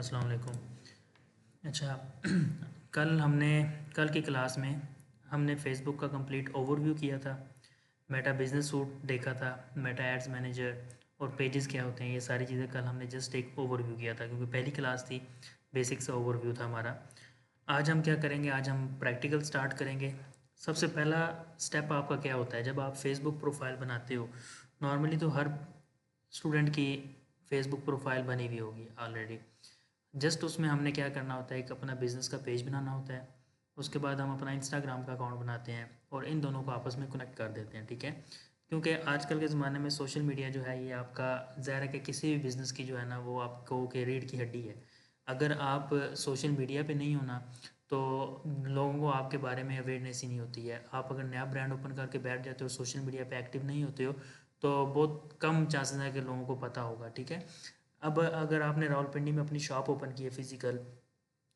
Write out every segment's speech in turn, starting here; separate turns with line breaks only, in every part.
अस्सलाम वालेकुम। अच्छा कल की क्लास में हमने फ़ेसबुक का कंप्लीट ओवरव्यू किया था। मेटा बिज़नेस सूट देखा था, मेटा एड्स मैनेजर और पेजेस क्या होते हैं, ये सारी चीज़ें कल हमने जस्ट एक ओवरव्यू किया था क्योंकि पहली क्लास थी, बेसिक सा ओवरव्यू था हमारा। आज हम क्या करेंगे, आज हम प्रैक्टिकल स्टार्ट करेंगे। सबसे पहला स्टेप आपका क्या होता है, जब आप फेसबुक प्रोफाइल बनाते हो, नॉर्मली तो हर स्टूडेंट की फेसबुक प्रोफाइल बनी हुई होगी ऑलरेडी। जस्ट उसमें हमने क्या करना होता है, एक अपना बिज़नेस का पेज बनाना होता है। उसके बाद हम अपना इंस्टाग्राम का अकाउंट बनाते हैं और इन दोनों को आपस में कनेक्ट कर देते हैं, ठीक है। क्योंकि आजकल के ज़माने में सोशल मीडिया जो है ये आपका ज़ाहिर है कि किसी भी बिज़नेस की जो है ना वो आपको के रीढ़ की हड्डी है। अगर आप सोशल मीडिया पे नहीं होना तो लोगों को आपके बारे में अवेयरनेस ही नहीं होती है। आप अगर नया ब्रांड ओपन करके बैठ जाते हो, सोशल मीडिया पे एक्टिव नहीं होते हो, तो बहुत कम चांसेस है कि लोगों को पता होगा, ठीक है। अब अगर आपने रावलपिंडी में अपनी शॉप ओपन की है फिज़िकल,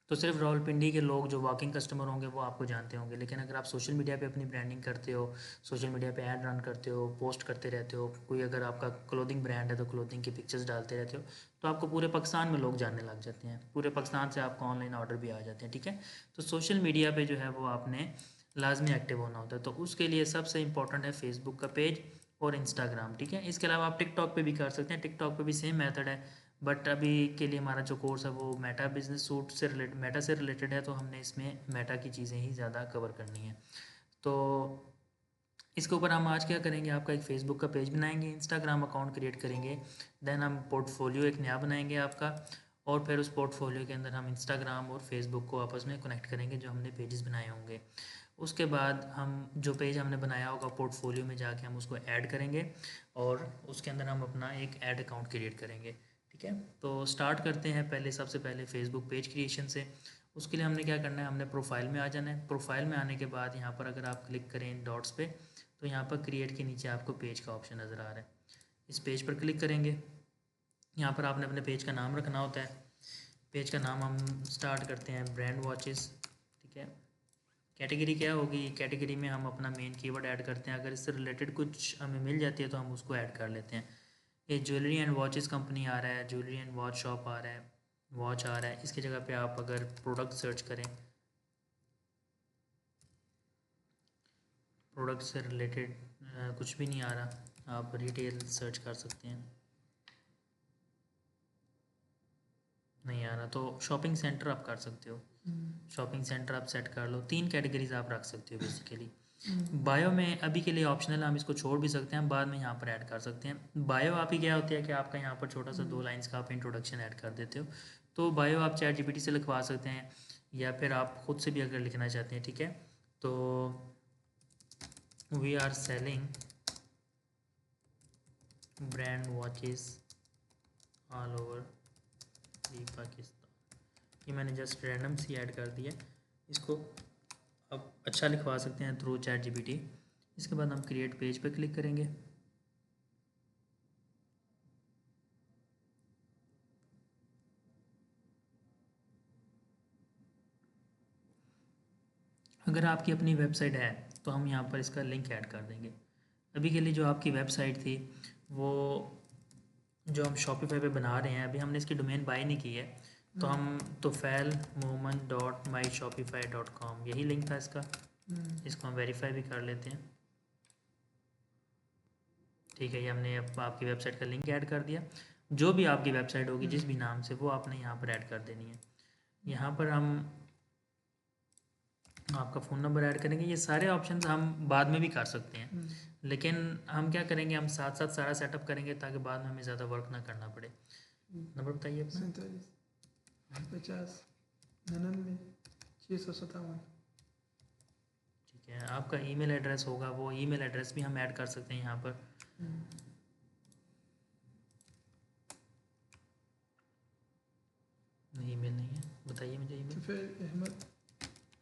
तो सिर्फ रावलपिंडी के लोग जो वॉकिंग कस्टमर होंगे वो आपको जानते होंगे। लेकिन अगर आप सोशल मीडिया पे अपनी ब्रांडिंग करते हो, सोशल मीडिया पे ऐड रन करते हो, पोस्ट करते रहते हो, कोई अगर आपका क्लोथिंग ब्रांड है तो क्लोथिंग की पिक्चर्स डालते रहते हो, तो आपको पूरे पाकिस्तान में लोग जानने लग जाते हैं। पूरे पाकिस्तान से आपको ऑनलाइन ऑर्डर भी आ जाते हैं, ठीक है। तो सोशल मीडिया पे जो है वो आपने लाजमी एक्टिव होना होता है। तो उसके लिए सबसे इंपॉर्टेंट है फेसबुक का पेज और इंस्टाग्राम, ठीक है। इसके अलावा आप टिकटॉक पे भी कर सकते हैं, टिकटॉक पे भी सेम मेथड है। बट अभी के लिए हमारा जो कोर्स है वो मेटा बिजनेस सूट से रिलेटेड है, तो हमने इसमें मेटा की चीज़ें ही ज़्यादा कवर करनी है। तो इसके ऊपर हम आज क्या करेंगे, आपका एक फ़ेसबुक का पेज बनाएंगे, इंस्टाग्राम अकाउंट क्रिएट करेंगे, देन हम पोर्टफोलियो एक नया बनाएंगे आपका, और फिर उस पोर्टफोलियो के अंदर हम इंस्टाग्राम और फेसबुक को आपस में कनेक्ट करेंगे जो हमने पेजेस बनाए होंगे। उसके बाद हम जो पेज हमने बनाया होगा पोर्टफोलियो में जाके हम उसको ऐड करेंगे और उसके अंदर हम अपना एक ऐड अकाउंट क्रिएट करेंगे, ठीक है। तो स्टार्ट करते हैं पहले, सबसे पहले फेसबुक पेज क्रिएशन से। उसके लिए हमने क्या करना है, हमने प्रोफाइल में आ जाना है। प्रोफाइल में आने के बाद यहाँ पर अगर आप क्लिक करें इन डॉट्स पे, तो यहाँ पर क्रिएट के नीचे आपको पेज का ऑप्शन नज़र आ रहा है। इस पेज पर क्लिक करेंगे। यहाँ पर आपने अपने पेज का नाम रखना होता है। पेज का नाम हम स्टार्ट करते हैं ब्रांड वॉचेस, ठीक है। कैटेगरी क्या होगी, कैटेगरी में हम अपना मेन कीवर्ड ऐड करते हैं। अगर इससे रिलेटेड कुछ हमें मिल जाती है तो हम उसको ऐड कर लेते हैं। ये ज्वेलरी एंड वॉचेस कंपनी आ रहा है, ज्वेलरी एंड वॉच शॉप आ रहा है, वॉच आ रहा है। इसकी जगह पे आप अगर प्रोडक्ट सर्च करें, प्रोडक्ट से रिलेटेड कुछ भी नहीं आ रहा, आप रिटेल सर्च कर सकते हैं, नहीं आ रहा तो शॉपिंग सेंटर आप कर सकते हो। शॉपिंग सेंटर आप सेट कर लो। 3 कैटेगरीज आप रख सकते हो बेसिकली। बायो में अभी के लिए ऑप्शनल, हम इसको छोड़ भी सकते हैं, हम बाद में यहाँ पर ऐड कर सकते हैं। बायो आप ही क्या होती है कि आपका यहाँ पर छोटा सा 2 लाइन्स का आप इंट्रोडक्शन ऐड कर देते हो। तो बायो आप चैट जीपीटी से लिखवा सकते हैं या फिर आप खुद से भी अगर लिखना चाहते हैं, ठीक है। तो we are selling brand watches all over the Pakistan. ये मैंने जस्ट रैंडम सी ऐड कर दिया। इसको आप अच्छा लिखवा सकते हैं थ्रू चैट जीपीटी। इसके बाद हम क्रिएट पेज पे क्लिक करेंगे। अगर आपकी अपनी वेबसाइट है तो हम यहाँ पर इसका लिंक ऐड कर देंगे। अभी के लिए जो आपकी वेबसाइट थी वो जो हम शॉपिफाई पे बना रहे हैं, अभी हमने इसकी डोमेन बाय नहीं की है, तो हम तो failmomen.myshopify.com यही लिंक था इसका। इसको हम वेरीफाई भी कर लेते हैं, ठीक है। ये हमने अब आपकी वेबसाइट का लिंक ऐड कर दिया। जो भी आपकी वेबसाइट होगी जिस भी नाम से, वो आपने यहाँ पर ऐड कर देनी है। यहाँ पर हम आपका फ़ोन नंबर ऐड करेंगे। ये सारे ऑप्शन हम बाद में भी कर सकते हैं, लेकिन हम क्या करेंगे, हम साथ साथ सारा सेटअप करेंगे ताकि बाद में हमें ज़्यादा वर्क ना करना पड़े। नंबर बताइए अपना।
47 50 99 657।
ठीक है, आपका ईमेल एड्रेस होगा, वो ईमेल एड्रेस भी हम ऐड कर सकते हैं यहाँ पर। नहीं, ईमेल नहीं है, बताइए मुझे ईमेल।
सफ़ेद अहमद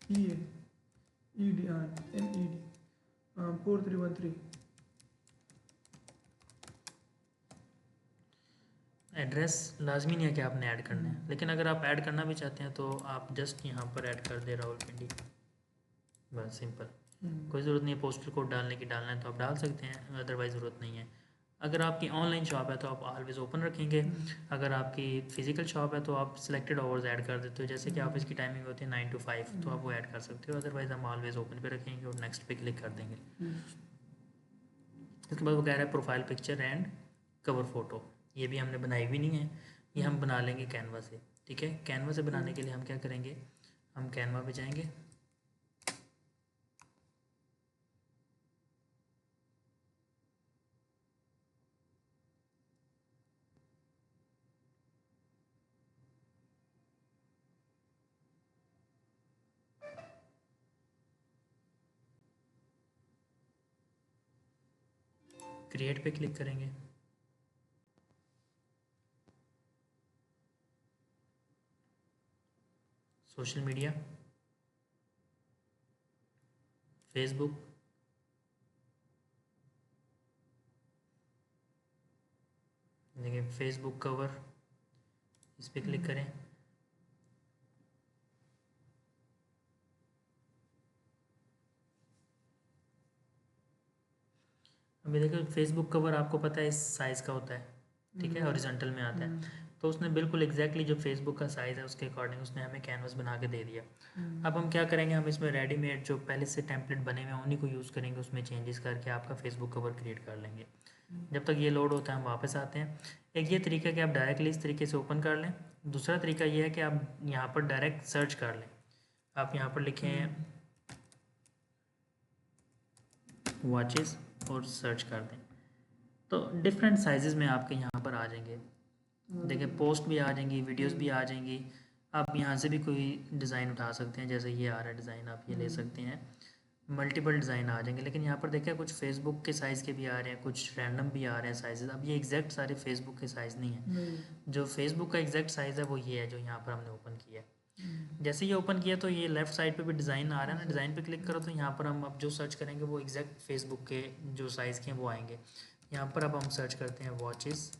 ENED 4313।
एड्रेस लाजमी नहीं है कि आपने ऐड करना है, लेकिन अगर आप ऐड करना भी चाहते हैं तो आप जस्ट यहाँ पर ऐड कर दे रावलपिंडी, बस सिंपल। कोई ज़रूरत नहीं है पोस्टल कोड डालने की, डालना है तो आप डाल सकते हैं, अदरवाइज़ ज़रूरत नहीं है। अगर आपकी ऑनलाइन शॉप है तो आप ऑलवेज ओपन रखेंगे। अगर आपकी फ़िज़िकल शॉप है तो आप सिलेक्टेड आवर्स ऐड कर देते हो, जैसे कि ऑफिस की टाइमिंग होती है 9 to 5, तो आप वो ऐड कर सकते हो। अदरवाइज़ हम ऑलवेज ओपन पे रखेंगे और नेक्स्ट पे क्लिक कर देंगे। इसके बाद वो कह रहा है profile picture and cover photo, ये भी हमने बनाई हुई नहीं है, ये हम बना लेंगे कैनवा से। ठीक है, कैनवा से बनाने के लिए हम क्या करेंगे, हम कैनवा पे जाएंगे, क्रिएट पे क्लिक करेंगे, सोशल मीडिया, फेसबुक, देखिए फेसबुक कवर, इस पर क्लिक करें। अभी देखो फेसबुक कवर आपको पता है इस साइज़ का होता है, ठीक है, हॉरिजॉन्टल में आता है। तो उसने बिल्कुल एग्जैक्टली जो फेसबुक का साइज़ है उसके अकॉर्डिंग उसने हमें कैनवस बना के दे दिया। अब हम क्या करेंगे, हम इसमें रेडीमेड जो पहले से टेम्पलेट बने हुए हैं उन्हीं को यूज़ करेंगे, उसमें चेंजेस करके आपका फेसबुक कवर क्रिएट कर लेंगे। जब तक ये लोड होता है हम वापस आते हैं। एक ये तरीका है कि आप डायरेक्टली इस तरीके से ओपन कर लें। दूसरा तरीका ये है कि आप यहाँ पर डायरेक्ट सर्च कर लें। आप यहाँ पर लिखें वॉचेस और सर्च कर दें, तो डिफरेंट साइजेस में आपके यहाँ पर आ जाएंगे। देखिए पोस्ट भी आ जाएंगी, वीडियोस भी आ जाएंगी। आप यहाँ से भी कोई डिज़ाइन उठा सकते हैं, जैसे ये आ रहा है डिज़ाइन, आप ये ले सकते हैं। मल्टीपल डिज़ाइन आ जाएंगे, लेकिन यहाँ पर देखिए कुछ फेसबुक के साइज़ के भी आ रहे हैं, कुछ रैंडम भी आ रहे हैं साइजेस। अब ये एग्जैक्ट सारे फेसबुक के साइज़ नहीं है। जो फेसबुक का एग्जैक्ट साइज़ है वो ये है जो यहाँ पर हमने ओपन किया है। जैसे ये ओपन किया तो ये लेफ्ट साइड पे भी डिज़ाइन आ रहा है ना, डिज़ाइन पे क्लिक करो तो यहाँ पर हम अब जो सर्च करेंगे वो एग्जैक्ट फेसबुक के जो साइज़ के हैं वो आएंगे। यहाँ पर अब हम सर्च करते हैं वॉचेस।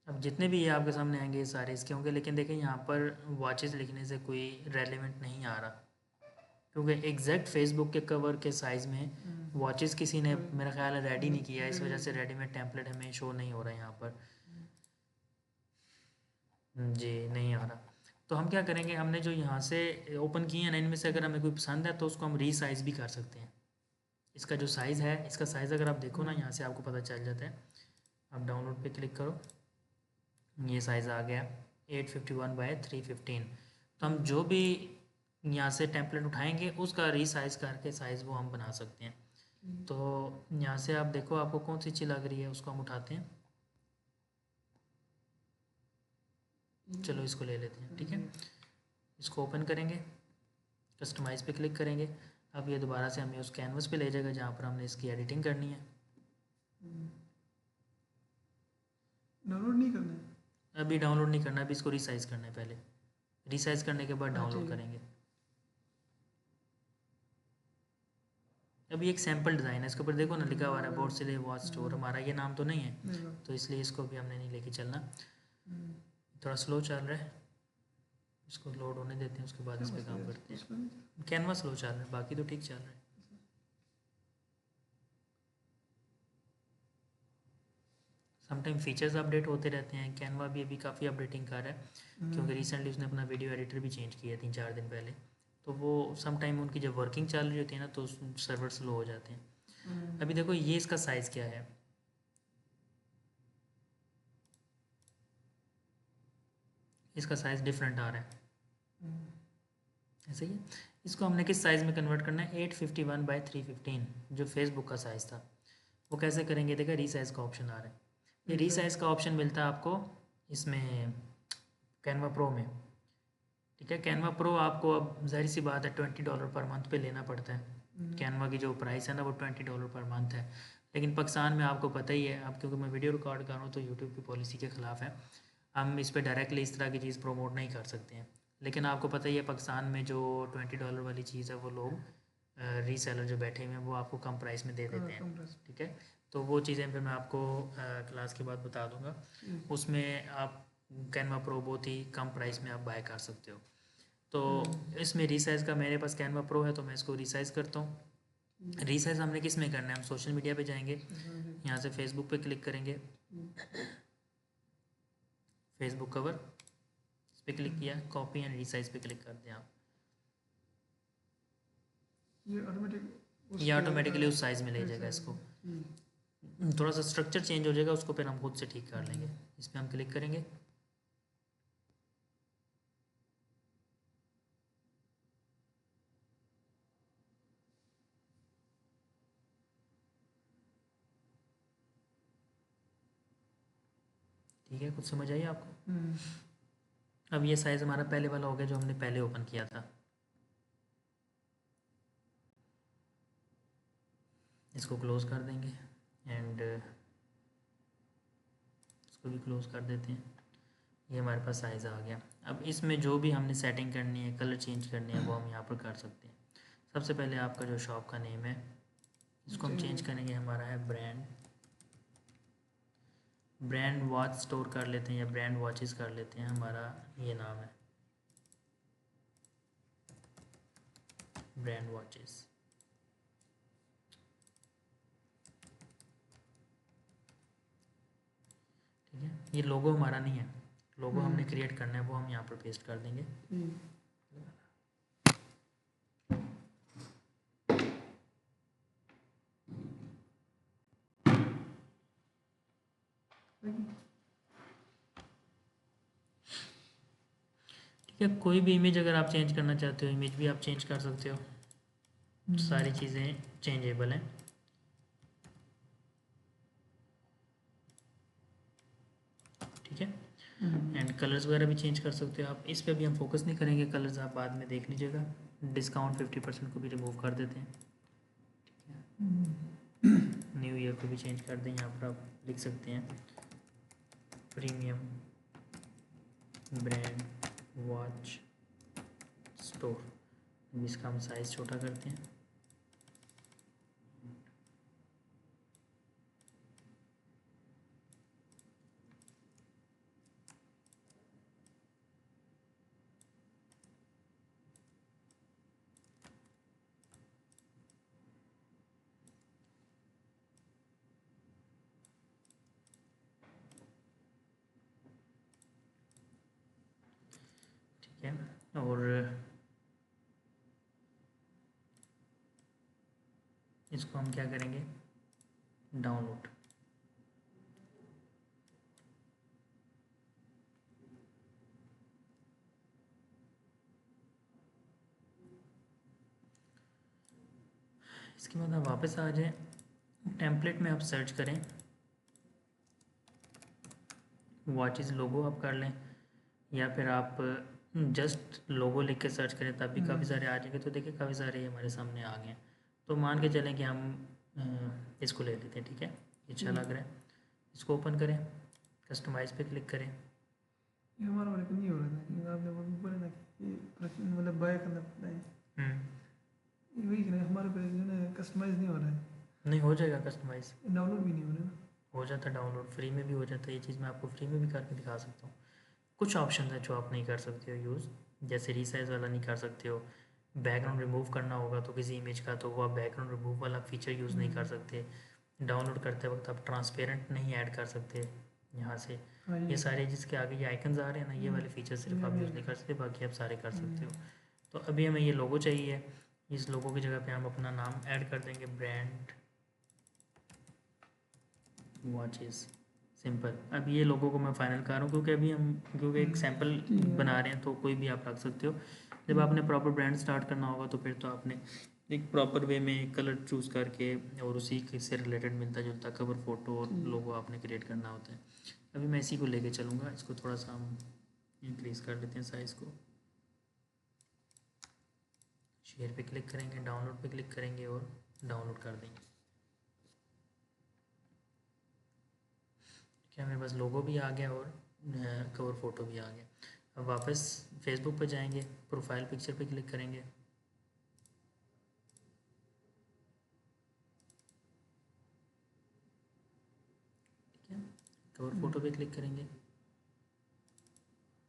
अब जितने भी ये आपके सामने आएंगे ये सारे इसके होंगे, लेकिन देखिए यहाँ पर वॉचेस लिखने से कोई रेलिवेंट नहीं आ रहा, क्योंकि एग्जैक्ट फेसबुक के कवर के साइज़ में वॉचेस किसी ने मेरा ख्याल है रेडी नहीं किया, इस वजह से रेडीमेड टेम्पलेट हमें शो नहीं हो रहा है यहाँ पर। जी नहीं आ रहा। तो हम क्या करेंगे, हमने जो यहाँ से ओपन किए हैं ना इनमें से अगर हमें कोई पसंद है तो उसको हम रीसाइज़ भी कर सकते हैं। इसका जो साइज़ है, इसका साइज़ अगर आप देखो ना यहाँ से आपको पता चल जाता है। आप डाउनलोड पे क्लिक करो, ये साइज़ आ गया 851/315। तो हम जो भी यहाँ से टेम्पलेट उठाएंगे उसका रीसाइज़ करके साइज़ वो हम बना सकते हैं। तो यहाँ से आप देखो आपको कौन सी अच्छी लग रही है उसको हम उठाते हैं। चलो इसको ले लेते हैं, ठीक है। इसको ओपन करेंगे, कस्टमाइज़ पे क्लिक करेंगे। अब ये दोबारा से हमें उस कैनवस पे ले जाएगा जहाँ पर हमने इसकी एडिटिंग करनी है।
डाउनलोड नहीं करना है,
अभी डाउनलोड नहीं करना, अभी इसको रीसाइज़ करना है पहले। रीसाइज़ करने के बाद डाउनलोड करेंगे। अभी एक सैम्पल डिज़ाइन है, इसके ऊपर देखो ना लिखा हुआ है बोर्सिले वॉच स्टोर, हमारा ये नाम तो नहीं है, तो इसलिए इसको भी हमने नहीं लेके चलना। थोड़ा स्लो चल रहा है, इसको लोड होने देते हैं, उसके बाद इस पर काम करते हैं। कैनवा स्लो चल रहा है, बाकी तो ठीक चल रहा है। समटाइम फीचर्स अपडेट होते रहते हैं। कैनवा भी अभी काफ़ी अपडेटिंग कर रहा है, क्योंकि रिसेंटली उसने अपना वीडियो एडिटर भी चेंज किया 3-4 दिन पहले। तो वो समटाइम उनकी जब वर्किंग चल रही होती है ना तो सर्वर स्लो हो जाते हैं। अभी देखो ये इसका साइज़ क्या है, इसका साइज़ डिफरेंट आ रहा है, ऐसे ही। इसको हमने किस साइज़ में कन्वर्ट करना है, 851/315 जो फेसबुक का साइज़ था। वो कैसे करेंगे, देखा रीसाइज़ का ऑप्शन आ रहा है। ये रीसाइज़ का ऑप्शन मिलता है आपको इसमें कैनवा प्रो में, ठीक है। कैनवा प्रो आपको अब जाहिर सी बात है $20 पर मंथ पे लेना पड़ता है। कैनवा की जो प्राइस है ना वो $20 पर मंथ है, लेकिन पाकिस्तान में आपको पता ही है, अब क्योंकि मैं वीडियो रिकॉर्ड कर रहा हूँ तो यूट्यूब की पॉलिसी के ख़िलाफ़ है, हम इस पर डायरेक्टली इस तरह की चीज़ प्रमोट नहीं कर सकते हैं। लेकिन आपको पता ही है पाकिस्तान में जो $20 वाली चीज़ है वो लोग रीसेलर जो बैठे हुए हैं वो आपको कम प्राइस में दे देते हैं, ठीक है। तो वो चीज़ें फिर मैं आपको क्लास के बाद बता दूंगा। उसमें आप कैनवा प्रो बहुत ही कम प्राइस में आप बाय कर सकते हो। तो इसमें रीसाइज़ का मेरे पास कैनवा प्रो है तो मैं इसको रीसाइज़ करता हूँ। रीसाइज हमने किस में करना है, हम सोशल मीडिया पे जाएंगे, यहाँ से फेसबुक पे क्लिक करेंगे, फेसबुक कवर इस पर क्लिक किया, कॉपी एंड रीसाइज पे क्लिक कर दें आप, ये ऑटोमेटिकली उस साइज़ में ले जाएगा इसको। थोड़ा सा स्ट्रक्चर चेंज हो जाएगा, उसको फिर हम खुद से ठीक कर लेंगे। इस पर हम क्लिक करेंगे, ठीक है, कुछ समझ आई आपको? अब ये साइज़ हमारा पहले वाला हो गया जो हमने पहले ओपन किया था। इसको क्लोज़ कर देंगे एंड इसको भी क्लोज़ कर देते हैं। ये हमारे पास साइज़ आ गया। अब इसमें जो भी हमने सेटिंग करनी है, कलर चेंज करनी है, वो हम यहाँ पर कर सकते हैं। सबसे पहले आपका जो शॉप का नेम है इसको हम चेंज करेंगे, हमारा है ब्रांड वॉच स्टोर कर लेते हैं या ब्रांड वॉचेस कर लेते हैं, हमारा ये नाम है ब्रांड वॉचेस। ठीक है, ये लोगो हमारा नहीं है, लोगो हमने क्रिएट करना है, वो हम यहाँ पर पेस्ट कर देंगे। ठीक है, कोई भी इमेज अगर आप चेंज करना चाहते हो, इमेज भी आप चेंज कर सकते हो, सारी चीज़ें चेंजेबल हैं। ठीक है, एंड कलर्स वगैरह भी चेंज कर सकते हो आप। इस पे भी हम फोकस नहीं करेंगे, कलर्स आप बाद में देख लीजिएगा। डिस्काउंट 50% को भी रिमूव कर देते हैं। न्यू ईयर को भी चेंज कर दें, यहाँ पर आप लिख सकते हैं प्रीमियम ब्रांड वॉच स्टोर। इसका हम साइज़ छोटा करते हैं। ठीक है, और इसको हम क्या करेंगे, डाउनलोड। इसके बाद आप वापस आ जाएं, टेम्पलेट में आप सर्च करें, वॉचेस लोगो आप कर लें, या फिर आप जस्ट लोगो लिख के सर्च करें तब भी काफ़ी सारे आ जाएंगे। तो देखिए काफ़ी सारे हमारे सामने आ गए हैं। तो मान के चलें कि हम इसको ले लेते हैं। ठीक है, अच्छा लग रहा है, इसको ओपन करें, कस्टमाइज़ पे क्लिक करें।
ये हमारा वाले पे नहीं हो रहा था, क्योंकि आपने वो बोला ना कि मतलब बाय करना पड़ता है, वही ना हमारे पे जो है कस्टमाइज नहीं हो रहा है।
नहीं हो जाएगा कस्टमाइज़,
डाउनलोड भी नहीं हो रहा है।
हो जाता है डाउनलोड, फ्री में भी हो जाता है। ये चीज़ मैं आपको फ्री में भी करके दिखा सकता हूँ। कुछ ऑप्शन है जो आप नहीं कर सकते हो यूज़, जैसे रीसाइज वाला नहीं कर सकते हो, बैकग्राउंड रिमूव करना होगा तो किसी इमेज का, तो वो आप बैकग्राउंड रिमूव वाला फीचर यूज़ नहीं कर सकते। डाउनलोड करते वक्त आप ट्रांसपेरेंट नहीं ऐड कर सकते यहाँ से। ये सारे जिसके आगे ये आइकन्स आ रहे हैं ना, ये वाले फीचर सिर्फ आप यूज़ नहीं कर सकते, बाकी आप सारे कर सकते हो। तो अभी हमें ये लोगो चाहिए, इस लोगो की जगह पे हम अपना नाम ऐड कर देंगे, ब्रांड वॉचेस, सिंपल। अब ये लोगों को मैं फाइनल कर रहा हूँ क्योंकि अभी हम एक सैंपल बना रहे हैं, तो कोई भी आप रख सकते हो। जब आपने प्रॉपर ब्रांड स्टार्ट करना होगा तो फिर तो आपने एक प्रॉपर वे में कलर चूज़ करके और उसी से रिलेटेड मिलता जुलता कवर फोटो और लोगो आपने क्रिएट करना होता है। अभी मैं इसी को लेके चलूँगा, इसको थोड़ा सा हम इंक्रीज़ कर लेते हैं साइज़ को। शेयर पे क्लिक करेंगे, डाउनलोड पे क्लिक करेंगे और डाउनलोड कर देंगे। क्या मेरे पास लोगो भी आ गया और कवर फ़ोटो भी आ गया। अब वापस फेसबुक पे जाएंगे, प्रोफाइल पिक्चर पे क्लिक करेंगे, ठीक है, कवर फ़ोटो पे क्लिक करेंगे,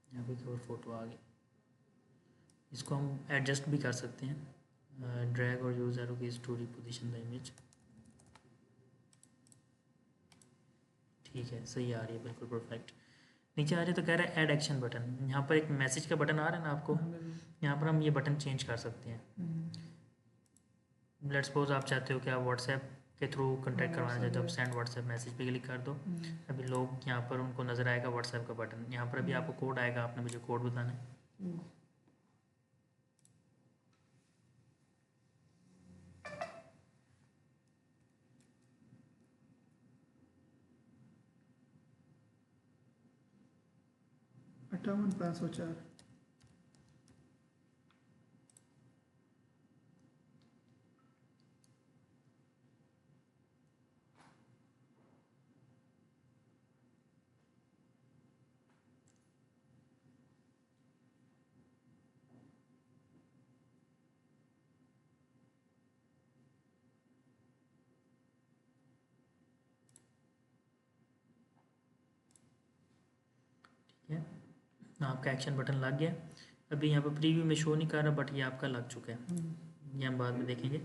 यहाँ पे कवर फ़ोटो आ गई। इसको हम एडजस्ट भी कर सकते हैं, ड्रैग और use arrow keys to reposition the image. ठीक है, सही आ रही है, बिल्कुल परफेक्ट। नीचे आ रही है तो कह रहा है ऐड एक्शन बटन। यहाँ पर एक मैसेज का बटन आ रहा है ना आपको, यहाँ पर हम ये बटन चेंज कर सकते हैं। लेट्स सपोज आप चाहते हो कि आप व्हाट्सएप के थ्रू कॉन्टैक्ट करवाना चाहते हो, आप सेंड व्हाट्सएप मैसेज पे क्लिक कर दो। अभी लोग यहाँ पर उनको नज़र आएगा व्हाट्सएप का बटन, यहाँ पर अभी आपको कोड आएगा, आपने मुझे कोड बताना है।
अट्ठावन 504।
ठीक है, आपका एक्शन बटन लग गया। अभी यहाँ पर प्रीव्यू में शो नहीं कर रहा, बट ये आपका लग चुका है, ये हम बाद में देखेंगे।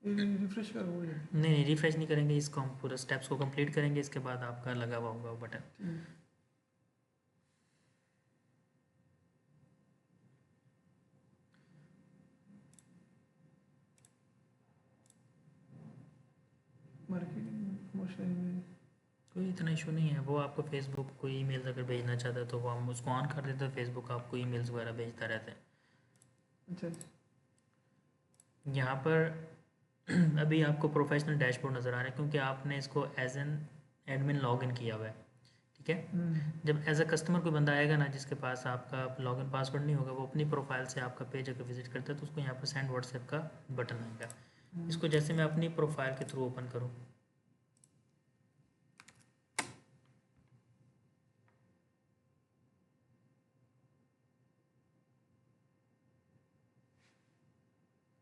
रिफ्रेश कर वो
नहीं, रिफ्रेश नहीं करेंगे, इसको हम पूरा स्टेप्स को कंप्लीट करेंगे, इसके बाद आपका लगा हुआ होगा वो बटन। कोई इतना इशू नहीं है, वो आपको फेसबुक को ईमेल अगर भेजना चाहता है तो वो हम उसको ऑन कर देते हैं, फेसबुक आपको ईमेल्स वगैरह भेजता रहता है।
अच्छा,
यहाँ पर अभी आपको प्रोफेशनल डैशबोर्ड नज़र आ रहा है क्योंकि आपने इसको एज एन एडमिन लॉगिन किया हुआ है। ठीक है, जब एज अ कस्टमर कोई बंदा आएगा ना जिसके पास आपका लॉगिन पासवर्ड नहीं होगा, वो अपनी प्रोफाइल से आपका पेज अगर विजिट करता है तो उसको यहाँ पर सेंड व्हाट्सएप का बटन आएगा। इसको जैसे मैं अपनी प्रोफाइल के थ्रू ओपन करूँ,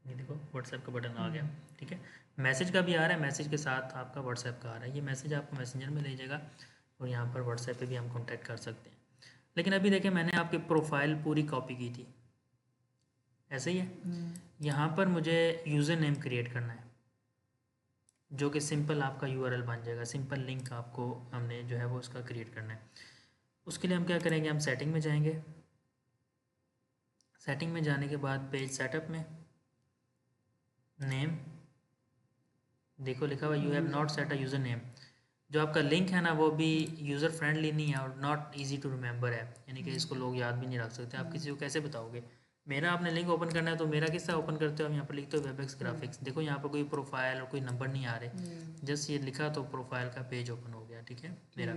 ये देखो व्हाट्सएप का बटन आ गया। ठीक है, मैसेज का भी आ रहा है, मैसेज के साथ आपका व्हाट्सएप का आ रहा है। ये मैसेज आपको मैसेंजर में ले जाएगा और यहाँ पर व्हाट्सएप पे भी हम कांटेक्ट कर सकते हैं। लेकिन अभी देखें, मैंने आपकी प्रोफाइल पूरी कॉपी की थी, ऐसे ही है। यहाँ पर मुझे यूज़र नेम क्रिएट करना है जो कि सिंपल आपका यूआरएल बन जाएगा, सिंपल लिंक आपको हमने जो है वो उसका क्रिएट करना है। उसके लिए हम क्या करेंगे, हम सेटिंग में जाएंगे। सेटिंग में जाने के बाद पेज सेटअप में नेम, देखो लिखा हुआ you have not set a user name. जो आपका लिंक है ना वो भी यूज़र फ्रेंडली नहीं है और नॉट इजी टू रिमेंबर है, यानी कि इसको लोग याद भी नहीं रख सकते। आप किसी को कैसे बताओगे, मेरा आपने लिंक ओपन करना है तो मेरा किस तरह ओपन करते हो, हम यहाँ पर लिखते हो वेबएक्स ग्राफिक्स। देखो यहाँ पर कोई प्रोफाइल और कोई नंबर नहीं आ रहे, जस्ट ये लिखा तो प्रोफाइल का पेज ओपन हो गया। ठीक है मेरा,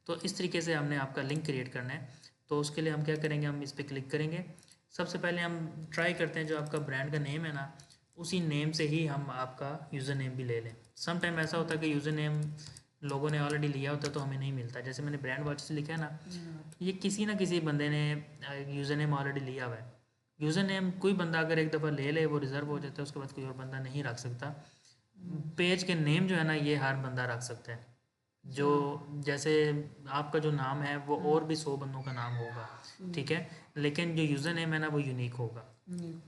तो इस तरीके से हमने आपका लिंक क्रिएट करना है। तो उसके लिए हम क्या करेंगे, हम इस पर क्लिक करेंगे। सबसे पहले हम ट्राई करते हैं जो आपका ब्रांड का नेम है ना, उसी नेम से ही हम आपका यूज़र नेम भी ले लें। सम टाइम ऐसा होता है कि यूज़र नेम लोगों ने ऑलरेडी लिया होता है तो हमें नहीं मिलता। जैसे मैंने ब्रांड वॉचेस लिखा है ना, ये किसी ना किसी बंदे ने यूज़र नेम ऑलरेडी लिया हुआ है। यूज़र नेम कोई बंदा अगर एक दफ़ा ले ले वो रिज़र्व हो जाता है, उसके बाद कोई और बंदा नहीं रख सकता। पेज के नेम जो है ना ये हर बंदा रख सकता है। जो जैसे आपका जो नाम है वो और भी 100 बंदों का नाम होगा, ठीक है, लेकिन जो यूज़र नेम है ना वो यूनिक होगा।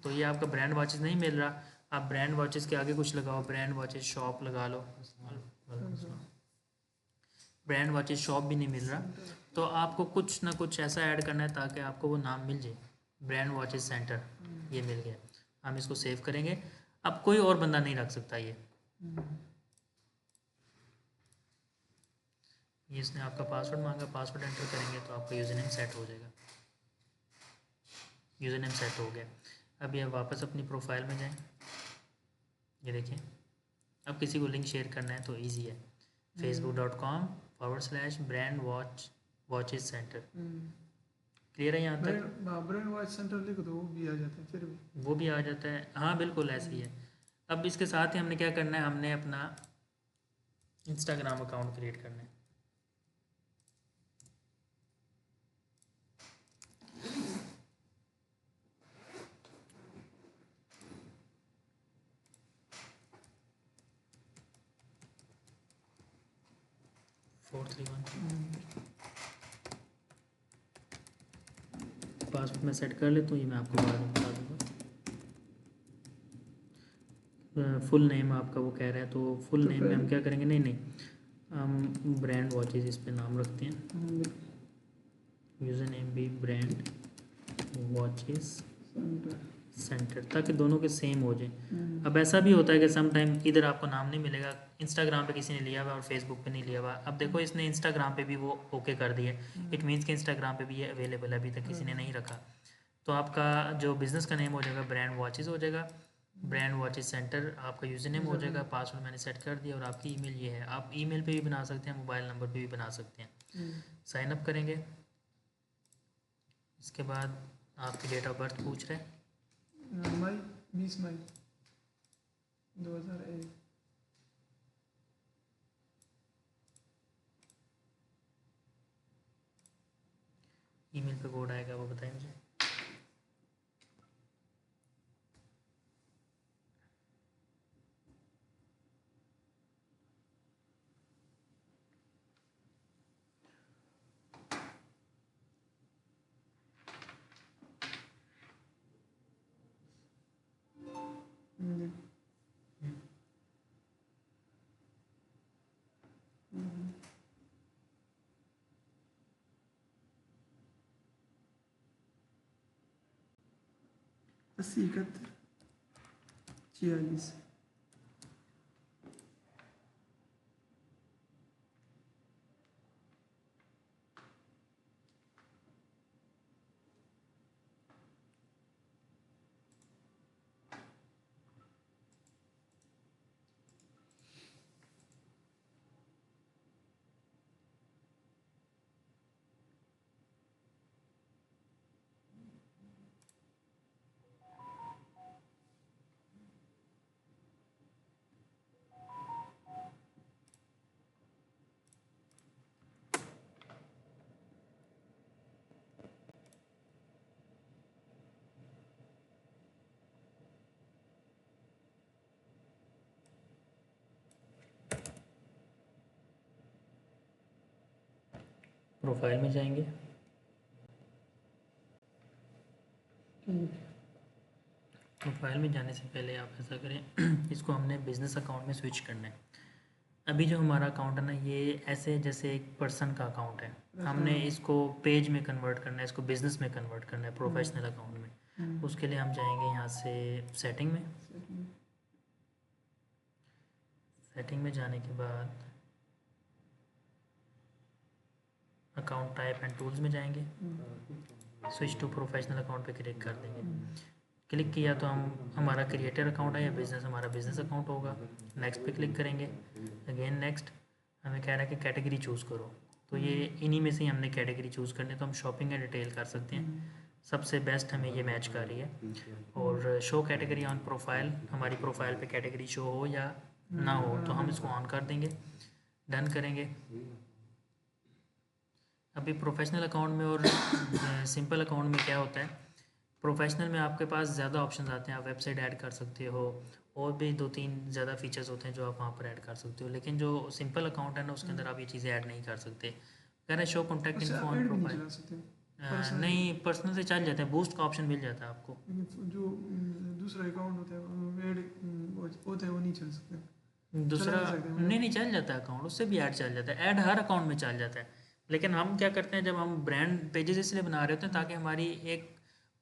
तो ये आपका ब्रांड वॉचेस नहीं मिल रहा, आप ब्रांड वॉचेस के आगे कुछ लगाओ, ब्रांड वॉचेस शॉप लगा लो। ब्रांड वॉचेस शॉप भी नहीं मिल रहा, तो आपको कुछ ना कुछ ऐसा ऐड करना है ताकि आपको वो नाम मिल जाए। ब्रांड वॉचेस सेंटर, ये मिल गया, हम इसको सेव करेंगे। अब कोई और बंदा नहीं रख सकता ये इसने आपका पासवर्ड मांगा, पासवर्ड एंटर करेंगे तो आपका यूज़र नेम सेट हो जाएगा। यूज़र नेम सेट हो गया। अभी आप वापस अपनी प्रोफाइल में जाएं, ये देखें, अब किसी को लिंक शेयर करना है तो इजी है, facebook.com/brand वॉचेस सेंटर। क्लियर है यहाँ तक?
ब्रांड वॉच सेंटर लिख दो, वो भी आ जाता है, फिर भी
वो भी आ जाता है, हाँ बिल्कुल ऐसे ही है। अब इसके साथ ही हमने क्या करना है, हमने अपना इंस्टाग्राम अकाउंट क्रिएट करना है। पासवर्ड मैं सेट कर लेता हूँ, ये मैं आपको बाद में बता दूँगा। फुल नेम आपका वो कह रहा है, तो फुल
तो
नेम में हम क्या करेंगे, नहीं हम ब्रांड वॉचेस इस पे नाम रखते हैं, यूज़र नेम भी ब्रांड वॉचेस सेंटर, ताकि दोनों के सेम हो जाए। अब ऐसा भी होता है कि सम टाइम इधर आपको नाम नहीं मिलेगा, इंस्टाग्राम पे किसी ने लिया हुआ और फेसबुक पे नहीं लिया हुआ। अब देखो इसने इंस्टाग्राम पे भी वो ओके कर दिया, इट मीन्स कि इंस्टाग्राम पे भी ये अवेलेबल है, अभी तक किसी ने नहीं रखा। तो आपका जो बिज़नेस का नेम हो जाएगा ब्रांड वॉचेस हो जाएगा, ब्रांड वॉचेस सेंटर आपका यूज़र नेम हो जाएगा, पासवर्ड मैंने सेट कर दिया और आपकी ईमेल ये है। आप ईमेल पे भी बना सकते हैं, मोबाइल नंबर पे भी बना सकते हैं। साइन अप करेंगे, इसके बाद आपकी डेट ऑफ बर्थ पूछ रहे हैं,
मई 20 मई 2001।
ईमेल पे कोड आएगा वो बताएं मुझे।
अस्सी 71 46।
प्रोफाइल में जाएंगे, प्रोफाइल में जाने से पहले आप ऐसा करें इसको हमने बिज़नेस अकाउंट में स्विच करना है। अभी जो हमारा अकाउंट है ना, ये ऐसे जैसे एक पर्सन का अकाउंट है, हमने इसको पेज में कन्वर्ट करना है, इसको बिज़नेस में कन्वर्ट करना है, प्रोफेशनल अकाउंट में। उसके लिए हम जाएंगे यहाँ से सेटिंग में, सेटिंग में जाने के बाद अकाउंट टाइप एंड टूल्स में जाएंगे, स्विच टू प्रोफेशनल अकाउंट पे क्लिक कर देंगे। क्लिक किया तो हम हमारा क्रिएटर अकाउंट है या बिज़नेस, हमारा बिज़नेस अकाउंट होगा। नेक्स्ट पे क्लिक करेंगे, अगेन नेक्स्ट, हमें कह रहा है कि कैटेगरी चूज़ करो, तो ये इन्हीं में से ही हमने कैटेगरी चूज़ करनी है। तो हम शॉपिंग एंड रिटेल कर सकते हैं, सबसे बेस्ट हमें ये मैच कर रही है। और शो कैटेगरी ऑन प्रोफाइल, हमारी प्रोफाइल पे कैटेगरी शो हो या ना हो तो हम इसको ऑन कर देंगे, डन करेंगे। अभी प्रोफेशनल अकाउंट में और सिंपल अकाउंट में क्या होता है, प्रोफेशनल में आपके पास ज़्यादा ऑप्शंस आते हैं, आप वेबसाइट ऐड कर सकते हो और भी 2-3 ज़्यादा फीचर्स होते हैं जो आप वहाँ पर ऐड कर सकते हो। लेकिन जो सिंपल अकाउंट है ना, उसके अंदर आप ये चीज़ें ऐड नहीं कर सकते। कह रहे हैं show contact info on profile, नहीं पर्सनल से चल जाता है, बूस्ट का ऑप्शन मिल जाता है आपको।
जो दूसरा अकाउंट होता है वो ऐड होता है, वो नहीं चल सकते।
दूसरा नहीं चल जाता है अकाउंट, उससे भी ऐड चल जाता है, ऐड हर अकाउंट में चल जाता है। लेकिन हम क्या करते हैं, जब हम ब्रांड पेजेस इसलिए बना रहे होते हैं ताकि हमारी एक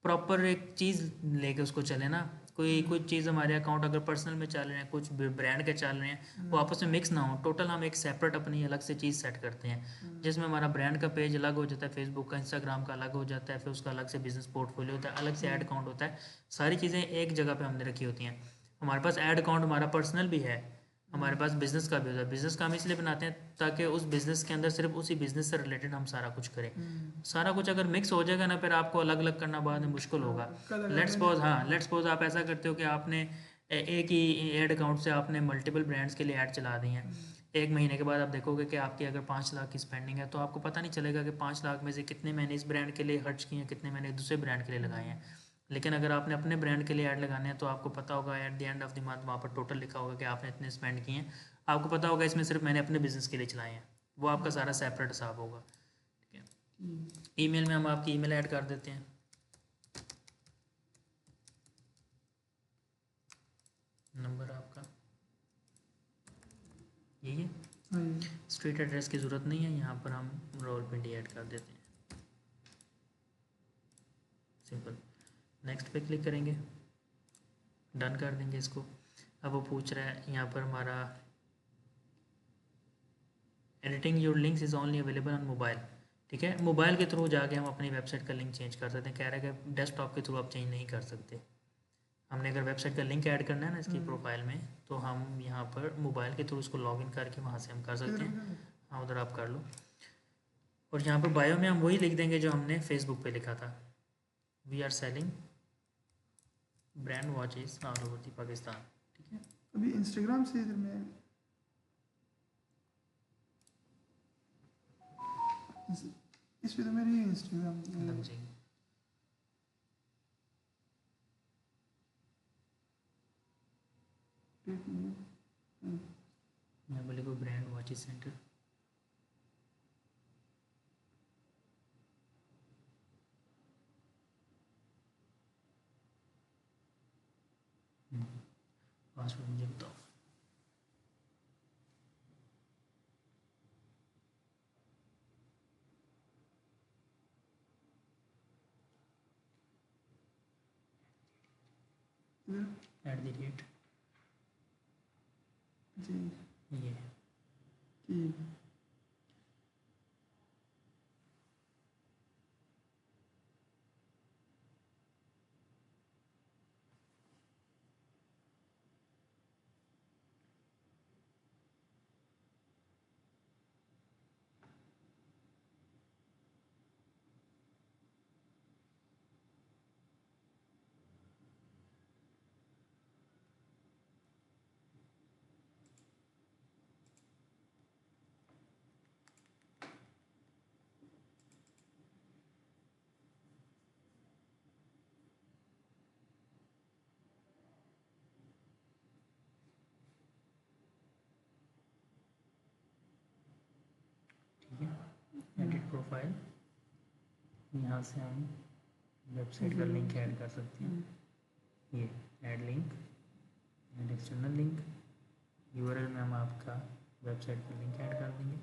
प्रॉपर एक चीज़ लेके उसको चले ना, कोई चीज़ हमारे अकाउंट अगर पर्सनल में चल रहे हैं, कुछ ब्रांड के चल रहे हैं, वो आपस में मिक्स ना हो। टोटल हम एक सेपरेट अपनी अलग से चीज़ सेट करते हैं, जिसमें हमारा ब्रांड का पेज अलग हो जाता है, फेसबुक का इंस्टाग्राम का अलग हो जाता है, फिर उसका अलग से बिजनेस पोर्टफोलियो होता है, अलग से ऐड अकाउंट होता है। सारी चीज़ें एक जगह पे हमने रखी होती हैं। हमारे पास ऐड अकाउंट हमारा पर्सनल भी है, हमारे पास बिज़नेस का भी होता है। बिज़नेस का हम इसलिए बनाते हैं ताकि उस बिज़नेस के अंदर सिर्फ उसी बिज़नेस से रिलेटेड हम सारा कुछ करें। सारा कुछ अगर मिक्स हो जाएगा ना, फिर आपको अलग अलग करना बाद में मुश्किल होगा। लेट्स सपोज आप ऐसा करते हो कि आपने एक ही ऐड अकाउंट से आपने मल्टीपल ब्रांड्स के लिए ऐड चला दी हैं। एक महीने के बाद आप देखोगे कि आपकी अगर 5 लाख की स्पेंडिंग है, तो आपको पता नहीं चलेगा कि 5 लाख में से कितने मैंने इस ब्रांड के लिए खर्च किए हैं, कितने मैंने दूसरे ब्रांड के लिए लगाए हैं। लेकिन अगर आपने अपने ब्रांड के लिए ऐड लगाने हैं तो आपको पता होगा at the end of the month वहाँ पर टोटल लिखा होगा कि आपने इतने स्पेंड किए हैं। आपको पता होगा इसमें सिर्फ मैंने अपने बिजनेस के लिए चलाए हैं, वो आपका सारा सेपरेट हिसाब होगा। ठीक है, ईमेल में हम आपकी ईमेल ऐड कर देते हैं, नंबर आपका यही है।
हाँ ये
स्ट्रीट एड्रेस की ज़रूरत नहीं है, यहाँ पर हम रावलपिंडी ऐड कर देते हैं, सिंपल। नेक्स्ट पे क्लिक करेंगे, डन कर देंगे इसको। अब वो पूछ रहा है यहाँ पर हमारा editing your links is only available on mobile, ठीक है। मोबाइल के थ्रू जाके हम अपनी वेबसाइट का लिंक चेंज कर सकते हैं, कह रहा है कि डेस्कटॉप के थ्रू आप चेंज नहीं कर सकते। हमने अगर वेबसाइट का लिंक ऐड करना है ना इसकी प्रोफाइल में, तो हम यहाँ पर मोबाइल के थ्रू उसको लॉगिन करके वहाँ से हम कर सकते हैं। हाँ उधर आप कर लो, और यहाँ पर बायो में हम वही लिख देंगे जो हमने फेसबुक पे लिखा था, we are selling brand watches all over the Pakistan, ठीक है।
अभी इंस्टाग्राम से इधर मैं इस पे तो मेरी इंस्टाग्राम
एकदम सही। मैं बोले कोई ब्रांड वॉचेस सेंटर, पासवर्ड मुझे बताओ। @
जी
ये
ठीक
ठीक है। एडिट प्रोफाइल, यहाँ से हम वेबसाइट का लिंक ऐड कर सकते हैं, ये add link, add external link, URL में हम आपका वेबसाइट का लिंक ऐड कर देंगे।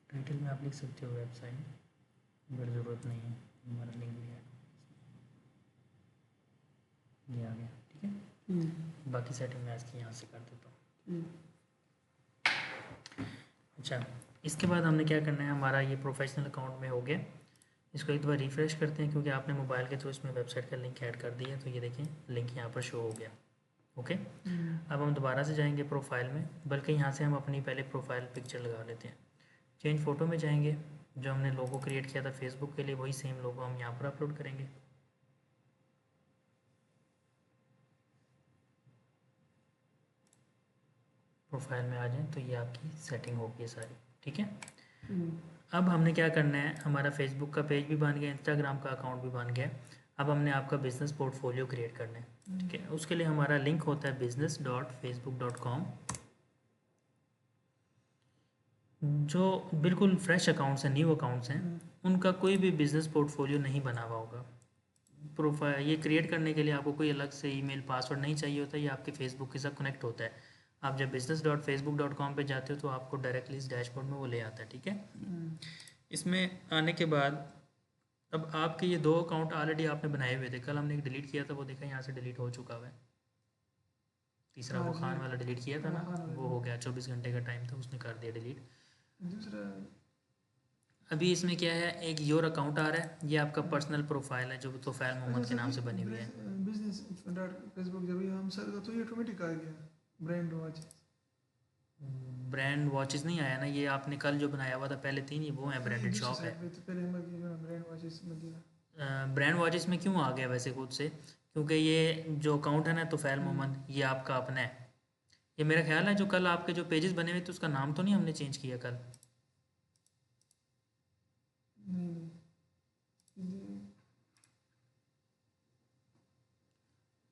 टाइटल में आप लिख सकते हो वेबसाइट, अगर ज़रूरत नहीं है हमारा लिंक भी ऐड, ये आ गया, ठीक है। बाकी सेटिंग मैं इसकी यहाँ से कर देता हूँ। अच्छा, इसके बाद हमने क्या करना है, हमारा ये प्रोफेशनल अकाउंट में हो गया। इसको एक बार रिफ़्रेश करते हैं, क्योंकि आपने मोबाइल के थ्रू इसमें वेबसाइट का लिंक ऐड कर दिया, तो ये देखें लिंक यहाँ पर शो हो गया। ओके, अब हम दोबारा से जाएंगे प्रोफाइल में, बल्कि यहाँ से हम अपनी पहले प्रोफाइल पिक्चर लगा लेते हैं। चेंज फ़ोटो में जाएंगे, जो हमने लोगो क्रिएट किया था फेसबुक के लिए, वही सेम लोगो हम यहाँ पर अपलोड करेंगे। प्रोफाइल में आ जाएं तो ये आपकी सेटिंग होगी सारी, ठीक है। अब हमने क्या करना है, हमारा फेसबुक का पेज भी बन गया, इंस्टाग्राम का अकाउंट भी बन गया। अब हमने आपका बिज़नेस पोर्टफोलियो क्रिएट करना है, ठीक है। उसके लिए हमारा लिंक होता है business.facebook.com। जो बिल्कुल फ्रेश अकाउंट्स हैं, न्यू अकाउंट्स हैं, उनका कोई भी बिज़नेस पोर्टफोलियो नहीं बना हुआ होगा। प्रोफाइल ये क्रिएट करने के लिए आपको कोई अलग से ईमेल पासवर्ड नहीं चाहिए होता, ये आपके फेसबुक के साथ कनेक्ट होता है। आप जब business.facebook.com पे जाते हो तो आपको डायरेक्टली इस डैशबोर्ड में वो ले आता है, ठीक है। इसमें आने के बाद अब आपके ये 2 अकाउंट ऑलरेडी आपने बनाए हुए थे, कल हमने एक डिलीट किया था, वो देखा यहाँ से डिलीट हो चुका है। तीसरा वो खान वाला डिलीट किया था ना, वो हो गया, 24 घंटे का टाइम था, उसने कर दिया डिलीट।
दूसरा
अभी इसमें क्या है, एक योर अकाउंट आ रहा है, ये आपका पर्सनल प्रोफाइल है जो तोफैल मोहम्मद के नाम से बनी हुई है।
बिजनेस डॉट फेसबुक जब ये हम सर तो ये ऑटोमेटिक आ गया ब्रांड वॉच।
ब्रांड वॉचेस नहीं आया ना, ये आपने कल जो बनाया हुआ था पहले 3, ये वो है ब्रांडेड शॉप है।
तो पहले हम ब्रांड वॉचेस में दिया।
ब्रांड वॉचेस में क्यों आ गया वैसे खुद से, क्योंकि ये जो अकाउंट है ना तोफैल मोहम्मद, ये आपका अपना है। ये मेरा ख्याल है जो कल आपके जो पेजेस बने हुए थे उसका नाम तो नहीं हमने चेंज किया कल?
नहीं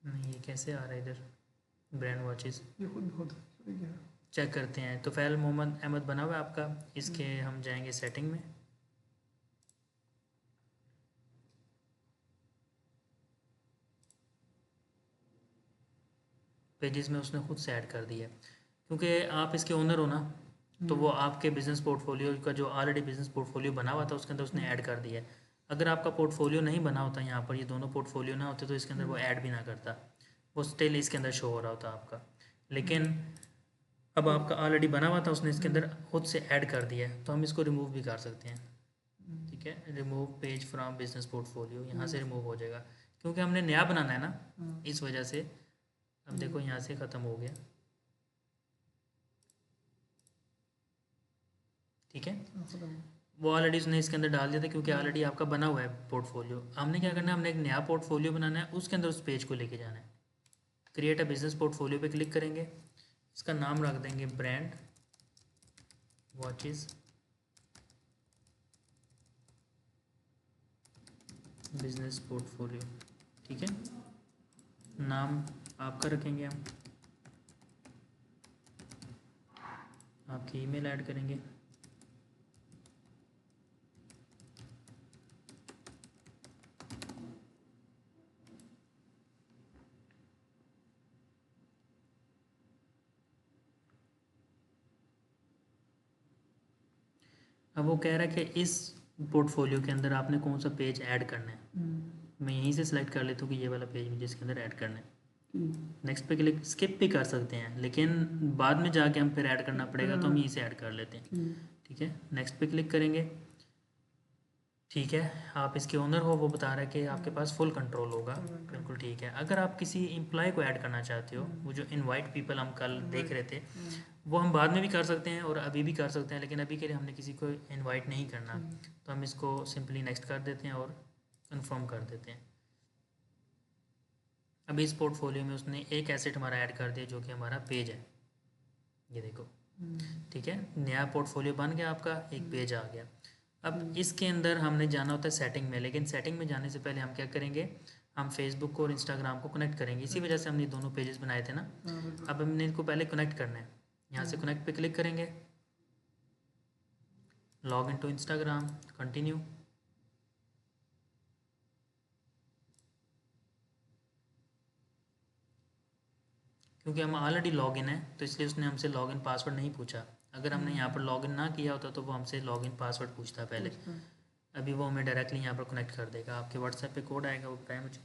नहीं, ये कैसे आ रहा है इधर ब्रांड वॉचेस?
ये खुद बहुत क्या
चेक करते हैं। तो फ़ैल मोहम्मद अहमद बना हुआ है आपका। इसके हम जाएंगे सेटिंग में। पेजेस में उसने खुद से ऐड कर दिया, क्योंकि आप इसके ओनर हो ना, तो वो आपके बिज़नेस पोर्टफोलियो का जो ऑलरेडी बिज़नेस पोर्टफोलियो बना हुआ था उसके अंदर उसने ऐड कर दिया है। अगर आपका पोर्टफोलियो नहीं बना होता, यहाँ पर ये दोनों पोर्टफोलियो ना होते, तो इसके अंदर वो ऐड भी ना करता, वो स्टिल इसके अंदर शो हो रहा होता आपका। लेकिन अब आपका ऑलरेडी बना हुआ था, उसने इसके अंदर खुद से ऐड कर दिया है, तो हम इसको रिमूव भी कर सकते हैं। ठीक है, remove page from business portfolio, यहाँ से रिमूव हो जाएगा, क्योंकि हमने नया बनाना है ना, इस वजह से। अब देखो यहाँ से ख़त्म हो गया। ठीक है, वो ऑलरेडी उसने इसके अंदर डाल दिया था, क्योंकि ऑलरेडी आपका बना हुआ है पोर्टफोलियो। हमने क्या करना है, हमने एक नया पोर्टफोलियो बनाना है, उसके अंदर उस पेज को लेके जाना है। क्रिएट अ बिजनेस पोर्टफोलियो पे क्लिक करेंगे, इसका नाम रख देंगे ब्रांड वॉचेस बिजनेस पोर्टफोलियो। ठीक है, नाम आपका रखेंगे हम, आपकी ईमेल ऐड करेंगे। अब वो कह रहा है कि इस पोर्टफोलियो के अंदर आपने कौन सा पेज ऐड करना है। मैं यहीं से सिलेक्ट कर लेता हूँ कि ये वाला पेज मुझे इसके अंदर ऐड करना है। नेक्स्ट पे क्लिक, स्किप भी कर सकते हैं, लेकिन बाद में जाके हम फिर ऐड करना पड़ेगा, तो हम यहीं से ऐड कर लेते हैं। ठीक है, नेक्स्ट पे क्लिक करेंगे। ठीक है, आप इसके ओनर हो, वो बता रहा है कि आपके पास फुल कंट्रोल होगा। बिल्कुल ठीक है। अगर आप किसी एम्प्लॉय को ऐड करना चाहते हो, वो जो इनवाइट पीपल हम कल देख रहे थे, वो हम बाद में भी कर सकते हैं और अभी भी कर सकते हैं, लेकिन अभी के लिए हमने किसी को इनवाइट नहीं करना, तो हम इसको सिंपली नेक्स्ट कर देते हैं और कंफर्म कर देते हैं। अभी इस पोर्टफोलियो में उसने एक एसेट हमारा ऐड कर दिया, जो कि हमारा पेज है, ये देखो। ठीक है, नया पोर्टफोलियो बन गया आपका, एक पेज आ गया। अब इसके अंदर हमने जाना होता है सेटिंग में, लेकिन सेटिंग में जाने से पहले हम क्या करेंगे, हम फेसबुक को और इंस्टाग्राम को कनेक्ट करेंगे। इसी वजह से हमने दोनों पेजेस बनाए थे ना। अब हमने इनको पहले कनेक्ट करना है। यहाँ से कनेक्ट पे क्लिक करेंगे, log in to Instagram, continue. क्योंकि हम ऑलरेडी लॉग इन है, तो इसलिए उसने हमसे लॉग इन पासवर्ड नहीं पूछा। अगर हमने यहाँ पर लॉग इन ना किया होता तो वो हमसे लॉग इन पासवर्ड पूछता पहले। अभी वो हमें डायरेक्टली यहाँ पर कनेक्ट कर देगा। आपके व्हाट्सएप पे कोड आएगा, वो बताएं मुझे।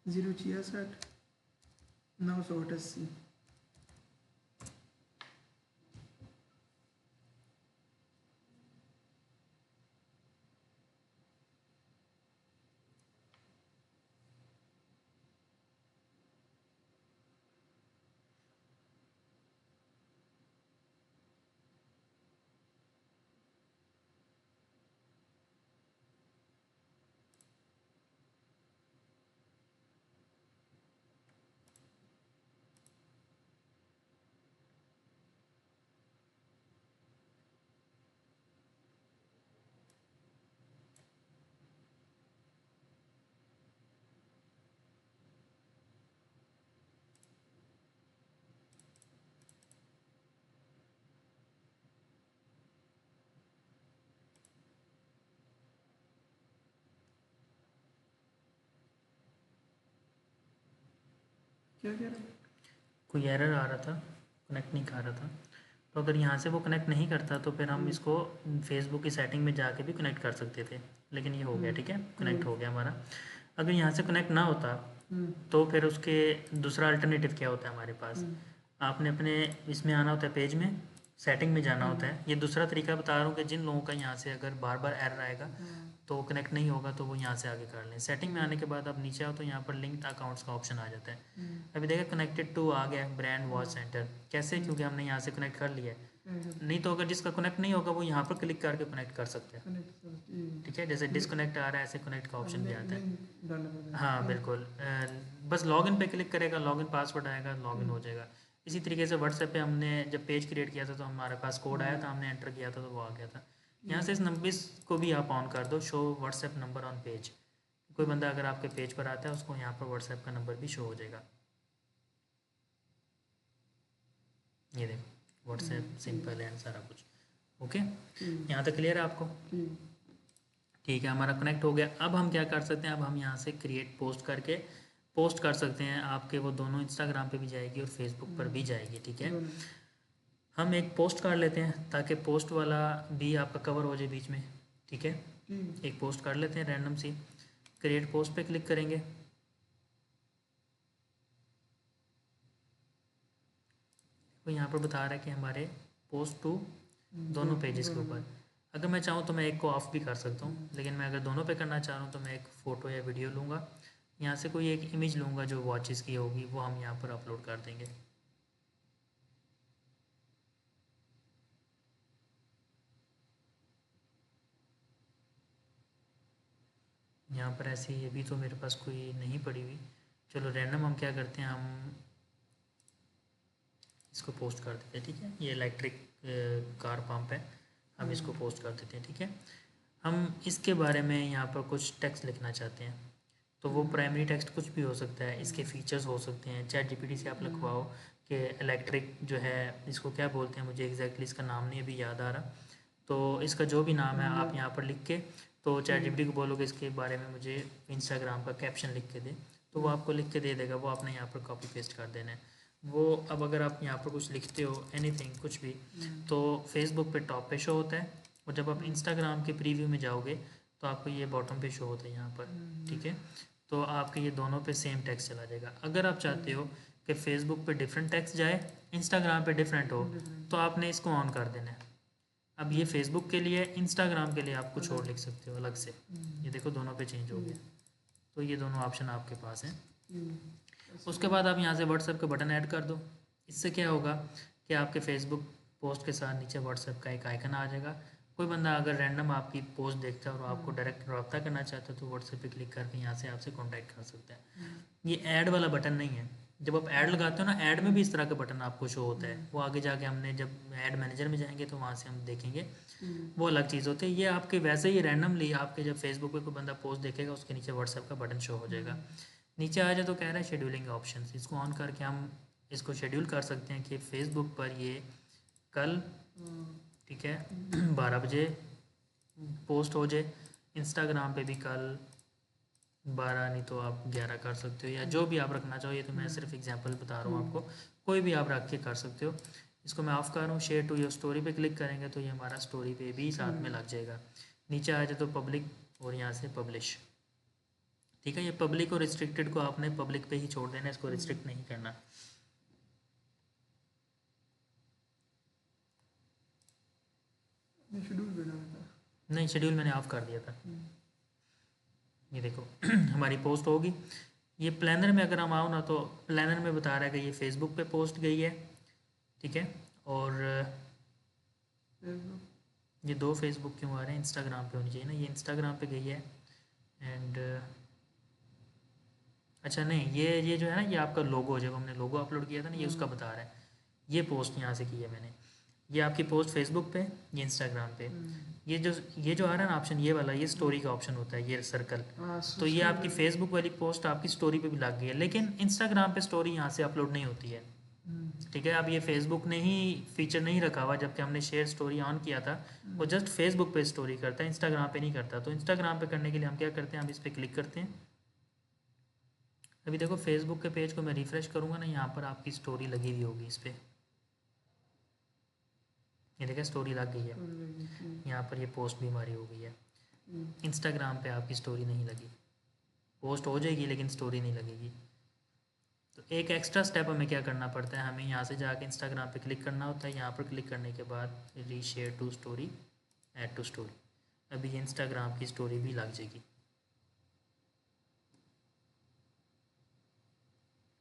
066-988। क्या कह रहा है?
कोई एरर आ रहा था, कनेक्ट नहीं कर रहा था। तो अगर यहाँ से वो कनेक्ट नहीं करता तो फिर हम इसको फेसबुक की सेटिंग में जाके भी कनेक्ट कर सकते थे, लेकिन ये हो गया। ठीक है, कनेक्ट हो गया हमारा। अगर यहाँ से कनेक्ट ना होता तो फिर उसके दूसरा अल्टरनेटिव क्या होता है हमारे पास, आपने अपने इसमें आना होता है, पेज में, सेटिंग में जाना होता है। ये दूसरा तरीका बता रहा हूँ कि जिन लोगों का यहाँ से अगर बार बार एरर आएगा तो कनेक्ट नहीं होगा, तो वो यहाँ से आगे कर लें। सेटिंग में आने के बाद आप नीचे आओ तो यहाँ पर लिंक्ड अकाउंट्स का ऑप्शन आ जाता है। अभी देखा कनेक्टेड टू आ गया, ब्रांड वॉच सेंटर। कैसे? क्योंकि हमने यहाँ से कनेक्ट कर लिया है। नहीं तो अगर जिसका कनेक्ट नहीं होगा वो यहाँ पर क्लिक करके कनेक्ट कर सकते हैं। ठीक है, जैसे डिसकनेक्ट आ रहा है, ऐसे कनेक्ट का ऑप्शन भी आता है। हाँ बिल्कुल, बस लॉगिन पे क्लिक करेगा, लॉगिन पासवर्ड आएगा, लॉगिन हो जाएगा। इसी तरीके से व्हाट्सएप पे हमने जब पेज क्रिएट किया था तो हमारे पास कोड आया था, हमने एंटर किया था तो वो आ गया था। यहाँ से इस नंबर को भी आप ऑन कर दो, show WhatsApp number on page. कोई बंदा अगर आपके पेज पर आता है उसको यहाँ पर व्हाट्सएप का नंबर भी शो हो जाएगा। ये देखो व्हाट्सएप सिंपल एंड सारा कुछ ओके। यहाँ तक क्लियर है आपको? ठीक है, हमारा कनेक्ट हो गया। अब हम क्या कर सकते हैं, अब हम यहाँ से क्रिएट पोस्ट करके पोस्ट कर सकते हैं। आपके वो दोनों इंस्टाग्राम पे भी जाएगी और फेसबुक पर भी जाएगी। ठीक है, हम एक पोस्ट कर लेते हैं ताकि पोस्ट वाला भी आपका कवर हो जाए बीच में। ठीक है, एक पोस्ट कर लेते हैं रैंडम सी। क्रिएट पोस्ट पे क्लिक करेंगे। तो यहाँ पर बता रहा है कि हमारे पोस्ट टू दोनों पेजेस के ऊपर। अगर मैं चाहूँ तो मैं एक को ऑफ भी कर सकता हूँ, लेकिन मैं अगर दोनों पे करना चाह रहा हूँ तो मैं एक फ़ोटो या वीडियो लूँगा, यहाँ से कोई एक इमेज लूँगा जो वॉचेस की होगी, वो हम यहाँ पर अपलोड कर देंगे। यहाँ पर ऐसे ही अभी तो मेरे पास कोई नहीं पड़ी हुई। चलो रैंडम हम क्या करते हैं, हम इसको पोस्ट कर देते हैं। ठीक है, ये इलेक्ट्रिक कार पंप है, हम इसको पोस्ट कर देते हैं। ठीक है, हम इसके बारे में यहाँ पर कुछ टेक्स्ट लिखना चाहते हैं, तो वो प्राइमरी टेक्स्ट कुछ भी हो सकता है, इसके फीचर्स हो सकते हैं। ChatGPT से आप लिखवाओ कि इलेक्ट्रिक जो है इसको क्या बोलते हैं, मुझे एग्जैक्टली इसका नाम नहीं अभी याद आ रहा, तो इसका जो भी नाम है आप यहाँ पर लिख के तो ChatGPT को बोलोगे इसके बारे में मुझे इंस्टाग्राम का कैप्शन लिख के दे, तो वो आपको लिख के दे देगा। वो आपने यहाँ पर कॉपी पेस्ट कर देना है वो। अब अगर आप यहाँ पर कुछ लिखते हो एनीथिंग कुछ भी, तो फेसबुक पे टॉप पे शो होता है, और जब आप इंस्टाग्राम के प्रीव्यू में जाओगे तो आपको ये बॉटम पे शो होता है यहाँ पर। ठीक है, तो आपके ये दोनों पे सेम टेक्स्ट चला जाएगा। अगर आप चाहते हो कि फेसबुक पे डिफरेंट टेक्स्ट जाए, इंस्टाग्राम पे डिफरेंट हो, तो आपने इसको ऑन कर देना है। अब ये फेसबुक के लिए, इंस्टाग्राम के लिए आप कुछ और लिख सकते हो अलग से। ये देखो दोनों पे चेंज हो गया, तो ये दोनों ऑप्शन आपके पास हैं। उसके बाद आप यहाँ से व्हाट्सएप का बटन ऐड कर दो। इससे क्या होगा कि आपके फेसबुक पोस्ट के साथ नीचे व्हाट्सएप का एक आइकन आ जाएगा। कोई बंदा अगर रैंडम आपकी पोस्ट देखता है और आपको डायरेक्ट रब्ता करना चाहता है तो व्हाट्सएप पे क्लिक करके यहाँ से आपसे कांटेक्ट कर सकता है। ये ऐड वाला बटन नहीं है। जब आप ऐड लगाते हो ना, ऐड में भी इस तरह का बटन आपको शो होता है, वो आगे जाके हमने जब ऐड मैनेजर में जाएंगे तो वहाँ से हम देखेंगे, वो अलग चीज़ होती है। ये आपके वैसे ही रैंडमली आपके जब फेसबुक पे कोई बंदा पोस्ट देखेगा उसके नीचे व्हाट्सएप का बटन शो हो जाएगा। नीचे आ जाए तो कह रहा है शेड्यूलिंग ऑप्शन, इसको ऑन करके हम इसको शेड्यूल कर सकते हैं कि फेसबुक पर ये कल ठीक है 12 बजे पोस्ट हो जाए, इंस्टाग्राम पे भी कल 12 नहीं तो आप 11 कर सकते हो, या जो भी आप रखना चाहो। ये तो मैं सिर्फ एग्जांपल बता रहा हूँ आपको, कोई भी आप रख के कर सकते हो। इसको मैं ऑफ़ कर रहा हूँ। शेयर टू योर स्टोरी पे क्लिक करेंगे तो ये हमारा स्टोरी पे भी साथ में लग जाएगा। नीचे आ जाए तो पब्लिक और यहाँ से पब्लिश। ठीक है, ये पब्लिक और रिस्ट्रिक्टेड को आपने पब्लिक पे ही छोड़ देना, इसको रिस्ट्रिक्ट नहीं करना। नहीं, शेड्यूल मैंने ऑफ कर दिया था। ये देखो हमारी पोस्ट होगी। ये प्लानर में अगर हम आओ ना तो प्लानर में बता रहा है कि ये फेसबुक पे पोस्ट गई है। ठीक है, और ये दो फेसबुक क्यों आ रहे हैं, इंस्टाग्राम पे होनी चाहिए ना, ये इंस्टाग्राम पे गई है। एंड अच्छा नहीं, ये जो है ना, ये आपका लोगो, जब हमने लोगो अपलोड किया था ना, ये उसका बता रहा है। ये पोस्ट यहाँ से की है मैंने, ये आपकी पोस्ट फेसबुक पे, ये इंस्टाग्राम पे। ये जो आ रहा है ना ऑप्शन, ये वाला, ये स्टोरी का ऑप्शन होता है, ये सर्कल। तो ये आपकी फेसबुक वाली पोस्ट आपकी स्टोरी पे भी लग गई है, लेकिन इंस्टाग्राम पे स्टोरी यहाँ से अपलोड नहीं होती है। ठीक है, अब ये फेसबुक ने ही फीचर नहीं रखा हुआ, जबकि हमने शेयर स्टोरी ऑन किया था। वो जस्ट फेसबुक पे स्टोरी करता है, इंस्टाग्राम पे नहीं करता। तो इंस्टाग्राम पे करने के लिए हम क्या करते हैं, हम इस पर क्लिक करते हैं। अभी देखो फेसबुक के पेज को मैं रिफ़्रेश करूँगा ना, यहाँ पर आपकी स्टोरी लगी हुई होगी इस पर। ये देखिए स्टोरी लग गई है, यहाँ पर ये पोस्ट भी हमारी हो गई है। इंस्टाग्राम पे आपकी स्टोरी नहीं लगी, पोस्ट हो जाएगी लेकिन स्टोरी नहीं लगेगी। तो एक एक्स्ट्रा स्टेप हमें क्या करना पड़ता है, हमें यहाँ से जाके इंस्टाग्राम पे क्लिक करना होता है। यहाँ पर क्लिक करने के बाद reshare to story, add to story, अभी ये इंस्टाग्राम की स्टोरी भी लग जाएगी।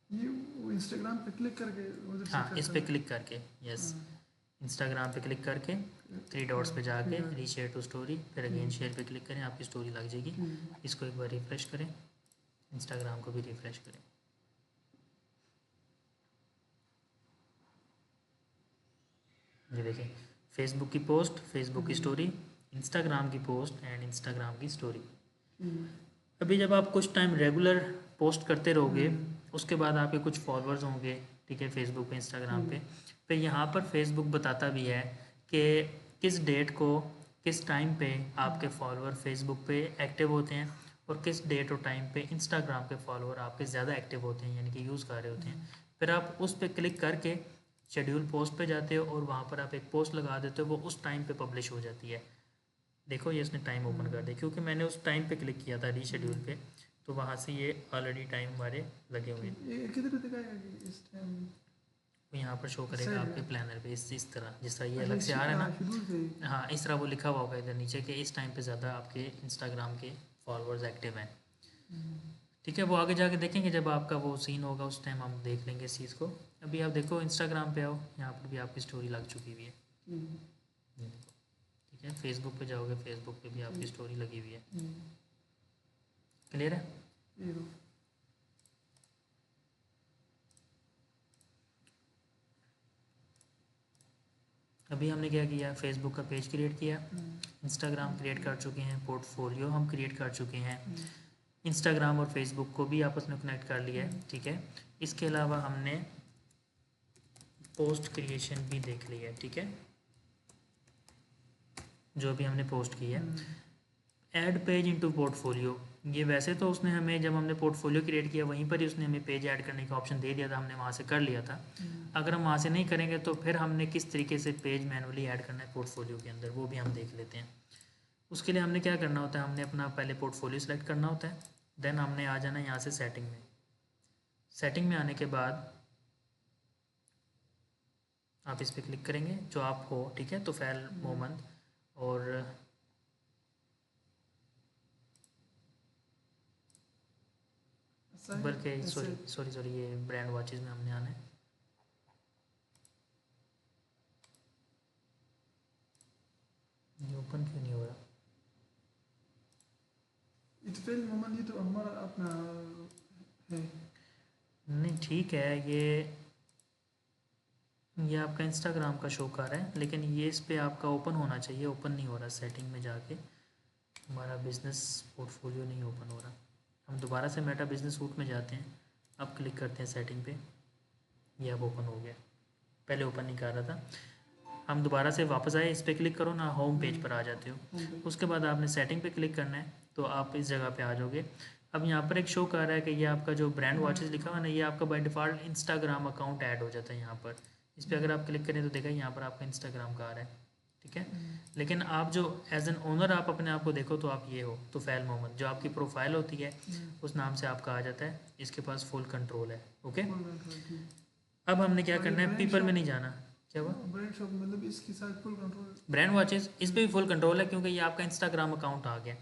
ये वो इंस्टाग्राम पे क्लिक करके उधर से
हाँ, इस पे क्लिक करके, यस, इंस्टाग्राम पे क्लिक करके 3 डॉट्स पे जाके रीशेयर टू स्टोरी, फिर अगेन शेयर पे क्लिक करें, आपकी स्टोरी लग जाएगी। इसको एक बार रिफ़्रेश करें, इंस्टाग्राम को भी रिफ़्रेश करें। ये देखें फेसबुक की पोस्ट, फेसबुक की स्टोरी, इंस्टाग्राम की पोस्ट एंड इंस्टाग्राम की स्टोरी। अभी जब आप कुछ टाइम रेगुलर पोस्ट करते रहोगे, उसके बाद आपके कुछ फॉलोअर्स होंगे, ठीक है, फेसबुक पे, इंस्टाग्राम पे। फिर यहाँ पर फेसबुक बताता भी है कि किस डेट को, किस टाइम पे आपके फॉलोअर फेसबुक पे एक्टिव होते हैं और किस डेट और टाइम पे इंस्टाग्राम के फॉलोअर आपके ज़्यादा एक्टिव होते हैं, यानी कि यूज़ कर रहे होते हैं। फिर आप उस पर क्लिक करके शेड्यूल पोस्ट पे जाते हो और वहाँ पर आप एक पोस्ट लगा देते हो, वो उस टाइम पे पब्लिश हो जाती है। देखो ये इसने टाइम ओपन कर दिया, क्योंकि मैंने उस टाइम पे क्लिक किया था रीशेड्यूल पे, तो वहाँ से ये ऑलरेडी टाइम हमारे लगे हुए हैं।
ये किधर दिखाएगा कि इस टाइम?
तो यहाँ पर शो करेगा आपके प्लानर पे इस तरह, जिस तरह ये
अच्छा,
अलग से आ रहा है
शेड्यूल पे।
ना, हाँ इस तरह वो लिखा हुआ होगा इधर नीचे कि इस टाइम पे ज़्यादा आपके इंस्टाग्राम के फॉलोअर्स एक्टिव हैं। ठीक है, वो आगे जाके देखेंगे जब आपका वो सीन होगा, उस टाइम हम देख लेंगे इस चीज़ को। अभी आप देखो इंस्टाग्राम पे आओ, यहाँ पर भी आपकी स्टोरी लग चुकी हुई है। ठीक है, फेसबुक पे जाओगे, फेसबुक पे भी आपकी स्टोरी लगी हुई है। क्लियर है? अभी हमने क्या किया, फेसबुक का पेज क्रिएट किया, इंस्टाग्राम क्रिएट कर चुके हैं, पोर्टफोलियो हम क्रिएट कर चुके हैं, इंस्टाग्राम और फेसबुक को भी आपस में कनेक्ट कर लिया है। ठीक है, इसके अलावा हमने पोस्ट क्रिएशन भी देख लिया है। ठीक है, जो भी हमने पोस्ट की है। ऐड पेज इनटू पोर्टफोलियो, ये वैसे तो उसने हमें, जब हमने पोर्टफोलियो क्रिएट किया वहीं पर ही उसने हमें पेज ऐड करने का ऑप्शन दे दिया था, हमने वहाँ से कर लिया था। अगर हम वहाँ से नहीं करेंगे तो फिर हमने किस तरीके से पेज मैनुअली ऐड करना है पोर्टफोलियो के अंदर, वो भी हम देख लेते हैं। उसके लिए हमने क्या करना होता है, हमने अपना पहले पोर्टफोलियो सेलेक्ट करना होता है, देन हमने आ जाना है यहाँ से सेटिंग में। सेटिंग में आने के बाद आप इस पर क्लिक करेंगे जो आप हो, ठीक है, तोफैल मोहम्मद, और बल्कि सॉरी ये ब्रांड वॉचेस में हमने आना है। ये ओपन क्यों नहीं हो रहा?
इतफेल मोहम्मद, ये तो हमारा अपना है।
नहीं ठीक है, ये आपका इंस्टाग्राम का शो कर रहा है, लेकिन ये इस पे आपका ओपन होना चाहिए, ओपन नहीं हो रहा। सेटिंग में जाके हमारा बिजनेस पोर्टफोलियो नहीं ओपन हो रहा। हम दोबारा से मेटा बिजनेस सूट में जाते हैं, अब क्लिक करते हैं सेटिंग पे, ये अब ओपन हो गया, पहले ओपन नहीं कर रहा था। हम दोबारा से वापस आए, इस पर क्लिक करो ना, होम पेज पर आ जाते हो। उसके बाद आपने सेटिंग पे क्लिक करना है, तो आप इस जगह पे आ जाओगे। अब यहाँ पर एक शो कर रहा है कि ये आपका जो ब्रांड वॉचेस लिखा हुआ है ना, ये आपका by default Instagram account add हो जाता है यहाँ पर। इस पर अगर आप क्लिक करें तो देखा यहाँ पर आपका इंस्टाग्राम का आ रहा है। ठीक है, लेकिन आप जो एज एन ओनर आप अपने आप को देखो तो आप ये हो तोफैल मोहम्मद, जो आपकी प्रोफाइल होती है उस नाम से आपका आ जाता है, इसके पास फुल कंट्रोल है। ओके, अब हमने क्या करना है, पीपल में नहीं जाना। क्या हुआ?
ब्रांड शॉप मतलब इसके साथ फुल कंट्रोल,
ब्रांड वॉचेस इस पर भी फुल कंट्रोल है, क्योंकि ये आपका इंस्टाग्राम अकाउंट आ गया।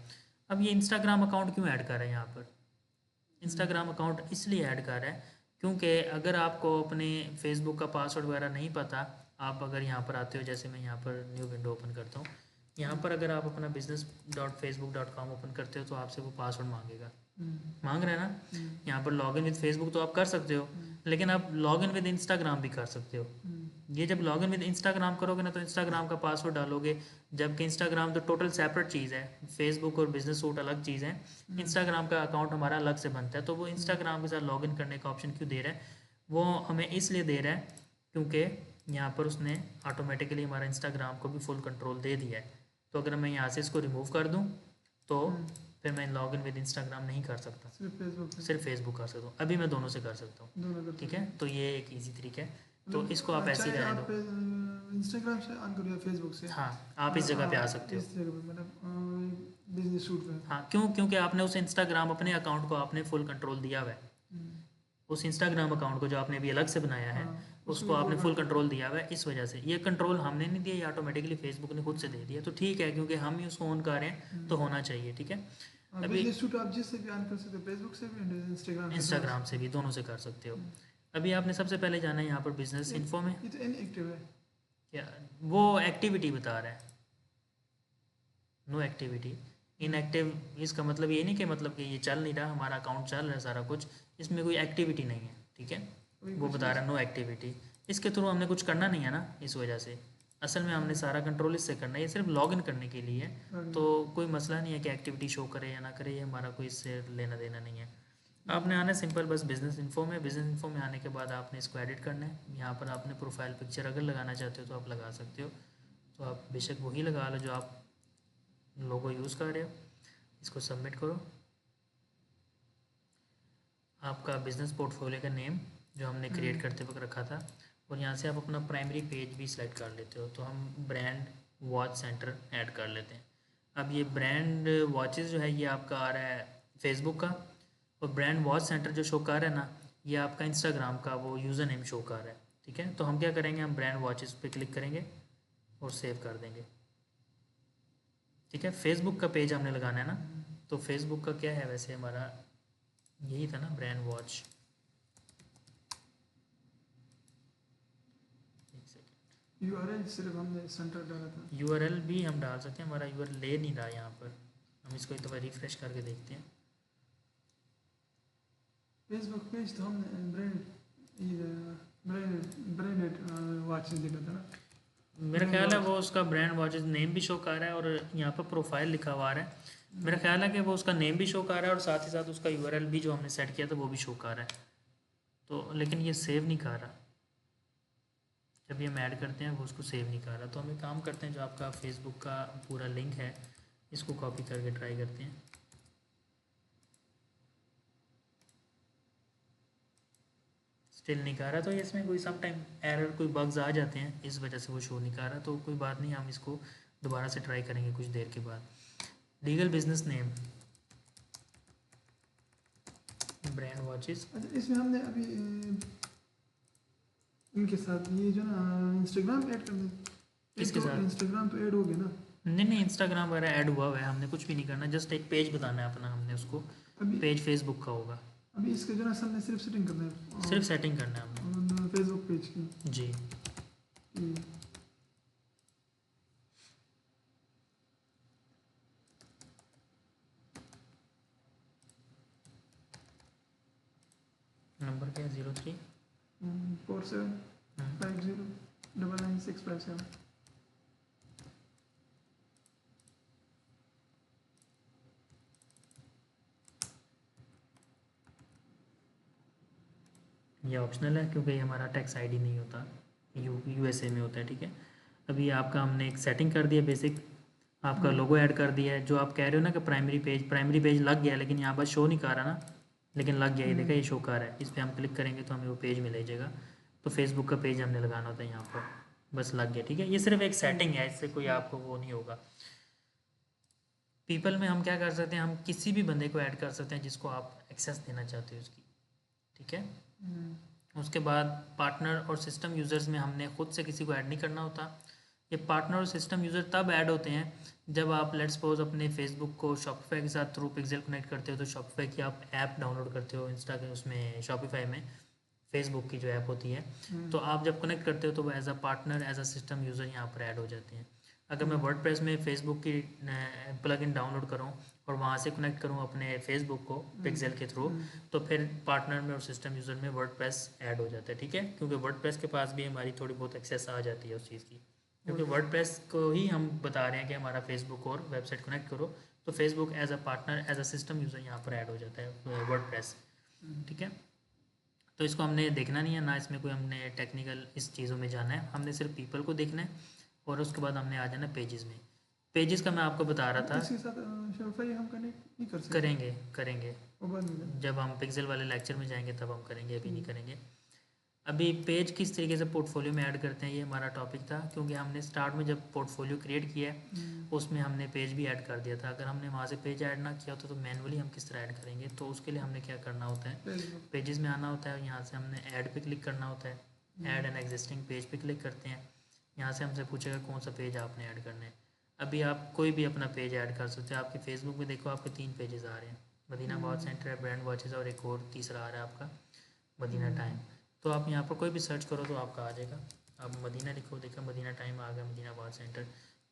अब ये इंस्टाग्राम अकाउंट क्यों ऐड कर रहे हैं यहाँ पर? इंस्टाग्राम अकाउंट इसलिए ऐड कर रहा है क्योंकि अगर आपको अपने फेसबुक का पासवर्ड वगैरह नहीं पता, आप अगर यहाँ पर आते हो, जैसे मैं यहाँ पर न्यू विंडो ओपन करता हूँ, यहाँ पर अगर आप अपना business.facebook.com ओपन करते हो तो आपसे वो पासवर्ड मांगेगा, मांग रहे हैं ना। यहाँ पर लॉगिन विद फेसबुक तो आप कर सकते हो, लेकिन आप लॉगिन विद इंस्टाग्राम भी कर सकते हो। ये जब लॉगिन विद इंस्टाग्राम करोगे ना तो इंस्टाग्राम का पासवर्ड डालोगे, जबकि इंस्टाग्राम तो टोटल सेपरेट चीज़ है, फेसबुक और बिजनेस सूट अलग चीज़ है। इंस्टाग्राम का अकाउंट हमारा अलग से बनता है, तो वो इंस्टाग्राम के साथ लॉगिन करने का ऑप्शन क्यों दे रहा है? वो हमें इसलिए दे रहा है क्योंकि यहाँ पर उसने ऑटोमेटिकली हमारा इंस्टाग्राम को भी फुल कंट्रोल दे दिया है। तो अगर मैं यहाँ से इसको रिमूव कर दूँ तो फिर मैं लॉगिन विद इंस्टाग्राम नहीं कर सकता, सिर्फ फेसबुक कर सकता हूँ। अभी मैं दोनों से कर सकता हूँ। ठीक है, तो ये एक ईजी तरीका है, तो इसको आप ऐसे ही रहने दो।
इंस्टाग्राम से ऑन करो या फेसबुक से,
हाँ आप इस जगह पे आ सकते हो,
इस जगह पे मतलब बिजनेस सूट पे।
हाँ क्योंकि आपने उस इंस्टाग्राम अपने अकाउंट को आपने फुल कंट्रोल दिया हुआ है। उस इंस्टाग्राम अकाउंट को जो आपने अभी अलग से बनाया है उसको आपने फुल कंट्रोल दिया हुआ है, इस वजह से। ये कंट्रोल हमने नहीं दिया, ये ऑटोमेटिकली फेसबुक ने खुद से दे दिया, तो ठीक है, क्योंकि हम ही उसको ऑन कर रहे हैं तो होना चाहिए। ठीक है,
अभी बिजनेस सूट आप जिससे भी ऑन कर सकते हो, फेसबुक से भी,
इंस्टाग्राम से भी, दोनों से कर सकते हो। अभी आपने सबसे पहले जाना है यहाँ पर बिजनेस इन्फो में।
ये तो इनएक्टिव है
क्या? वो एक्टिविटी बता रहा है, नो एक्टिविटी। इनएक्टिव इसका मतलब ये नहीं कि मतलब कि ये चल नहीं रहा, हमारा अकाउंट चल रहा है सारा कुछ, इसमें कोई एक्टिविटी नहीं है। ठीक है, वो बता रहा है नो एक्टिविटी, इसके थ्रू हमने कुछ करना नहीं है ना, इस वजह से। असल में हमने सारा कंट्रोल इससे करना है, ये सिर्फ लॉगिन करने के लिए है। तो कोई मसला नहीं है कि एक्टिविटी शो करे या ना करे, ये हमारा कोई इससे लेना देना नहीं है। आपने आना है सिंपल बस बिज़नेस इन्फो में। बिज़नेस इन्फो में आने के बाद आपने इसको एडिट करना है। यहाँ पर आपने प्रोफाइल पिक्चर अगर लगाना चाहते हो तो आप लगा सकते हो, तो आप बेशक वही लगा लो जो आप लोगो यूज़ कर रहे हो। इसको सबमिट करो। आपका बिज़नेस पोर्टफोलियो का नेम जो हमने क्रिएट करते वक्त रखा था, और यहाँ से आप अपना प्राइमरी पेज भी सिलेक्ट कर लेते हो। तो हम ब्रांड वॉच सेंटर ऐड कर लेते हैं। अब ये ब्रांड वॉचेस जो है ये आपका आ रहा है फेसबुक का, और ब्रांड वॉच सेंटर जो शो कर रहा है ना, ये आपका इंस्टाग्राम का वो यूज़र नेम शो कर रहा है। ठीक है, तो हम क्या करेंगे, हम ब्रांड वॉचेस पे क्लिक करेंगे और सेव कर देंगे। ठीक है, फेसबुक का पेज हमने लगाना है ना, तो फेसबुक का क्या है वैसे हमारा यही था ना, ब्रांड वॉच।
यूआरएल सिर्फ हमने सेंटर डाला था।
यूआरएल भी हम डाल सकते हैं, हमारा यूआरएल ले नहीं रहा यहाँ पर। हम इसको एक दफ़ा रिफ्रेश करके देखते हैं।
फेसबुक पेज तो हमने ब्रांडेड वॉचेस दिखा था ना।
मेरा ख्याल है वो उसका ब्रांड वॉचेस नेम भी शो कर रहा है, और यहाँ पर प्रोफाइल लिखा हुआ है। मेरा ख्याल है कि वो उसका नेम भी शो कर रहा है और साथ ही साथ उसका यूआरएल भी जो हमने सेट किया था वो भी शो कर रहा है। तो लेकिन ये सेव नहीं कर रहा, जब ये हम ऐड करते हैं वो उसको सेव नहीं कर रहा। तो हम एक काम करते हैं, जो आपका फेसबुक का पूरा लिंक है इसको कॉपी करके ट्राई करते हैं। स्टिल नहीं कर रहा, तो इसमें कोई सम टाइम एरर, कोई बग्स आ जाते हैं, इस वजह से वो शो नहीं कर रहा। तो कोई बात नहीं, हम इसको दोबारा से ट्राई करेंगे कुछ देर के बाद। Legal business name brand watches.
अच्छा, इसमें हमने अभी इनके साथ ये जो ना इंस्टाग्राम ऐड कर दें।
किसके साथ?
इंस्टाग्राम तो ऐड हो गया ना।
नहीं, इंस्टाग्राम वगैरह ऐड हुआ है, हमने कुछ भी नहीं करना, जस्ट एक पेज बताना है अपना हमने उसको।
अभी
पेज फेसबुक का होगा,
अभी इसके जो ना हमने सिर्फ सेटिंग करना है,
सिर्फ सेटिंग करना है हमने
फेसबुक पेज की
जी। नंबर क्या है? 03
4750999657।
ये ऑप्शनल है क्योंकि ये हमारा टैक्स आईडी नहीं होता, यूएसए में होता है। ठीक है, अभी आपका हमने एक सेटिंग कर दिया बेसिक, आपका लोगो ऐड कर दिया है। जो आप कह रहे हो ना कि प्राइमरी पेज लग गया, लेकिन यहाँ पर शो नहीं कर रहा ना, लेकिन लग गया, ये देखा ये शो कर रहा है। इस पर हम क्लिक करेंगे तो हमें वो पेज मिल जाएगा। तो फेसबुक का पेज हमने लगाना होता है यहाँ पर, बस लग गया। ठीक है, ये सिर्फ एक सेटिंग है, इससे कोई आपको वो नहीं होगा। पीपल में हम क्या कर सकते हैं, हम किसी भी बंदे को ऐड कर सकते हैं जिसको आप एक्सेस देना चाहते हो उसकी। ठीक है, उसके बाद पार्टनर और सिस्टम यूज़र्स में हमने खुद से किसी को ऐड नहीं करना होता। ये पार्टनर और सिस्टम यूज़र तब ऐड होते हैं जब आप लेट्स सपोज अपने फेसबुक को शॉपिफाई के साथ थ्रू पिक्सेल कनेक्ट करते हो। तो शॉपिफाई की आप ऐप डाउनलोड करते हो इंस्टा के उसमें, शॉपिफाई में फेसबुक की जो ऐप होती है, तो आप जब कनेक्ट करते हो तो वो as a partner as a system user यहाँ पर ऐड हो जाते हैं। अगर मैं वर्डप्रेस में फेसबुक की प्लगइन डाउनलोड करूँ और वहाँ से कनेक्ट करूँ अपने फेसबुक को पिक्सेल के थ्रू, तो फिर पार्टनर में और सिस्टम यूज़र में वर्डप्रेस ऐड हो जाता है। ठीक है, क्योंकि वर्डप्रेस के पास भी हमारी थोड़ी बहुत एक्सेस आ जाती है उस चीज़ की, क्योंकि वर्डप्रेस को ही हम बता रहे हैं कि हमारा फेसबुक और वेबसाइट कनेक्ट करो, तो Facebook as a partner as a system user यहाँ पर ऐड हो जाता है वर्डप्रेस। ठीक है, तो इसको हमने देखना नहीं है ना, इसमें कोई हमने टेक्निकल इस चीज़ों में जाना है, हमने सिर्फ पीपल को देखना है। और उसके बाद हमने आ जाना पेजेस में। पेजेस का मैं आपको बता रहा था,
इसके साथ शॉपिफाई हम कनेक्ट नहीं कर सकते।
करेंगे
वो बाद में
जब हम पिक्सेल वाले लेक्चर में जाएंगे तब हम करेंगे, अभी नहीं करेंगे। अभी पेज किस तरीके से पोर्टफोलियो में ऐड करते हैं, ये हमारा टॉपिक था, क्योंकि हमने स्टार्ट में जब पोर्टफोलियो क्रिएट किया है उसमें हमने पेज भी ऐड कर दिया था। अगर हमने वहाँ से पेज ऐड ना किया होता तो मैनुअली हम किस तरह ऐड करेंगे। तो उसके लिए हमने क्या करना होता है, पेजेस में आना होता है और यहाँ से हमने ऐड पे क्लिक करना होता है। ऐड एन एग्जिस्टिंग पेज पे क्लिक करते हैं, यहाँ से हमसे पूछेगा कौन सा पेज आपने ऐड करना है। अभी आप कोई भी अपना पेज ऐड कर सकते हैं। आपके फेसबुक में देखो आपके 3 पेजेस आ रहे हैं, मदीना वॉच सेंटर है, ब्रांड वॉचेस, और एक और तीसरा आ रहा है आपका मदीना टाइम। तो आप यहाँ पर कोई भी सर्च करो तो आपका आ जाएगा। आप मदीना लिखो, देखो मदीना टाइम आ गया, मदीना वॉच सेंटर।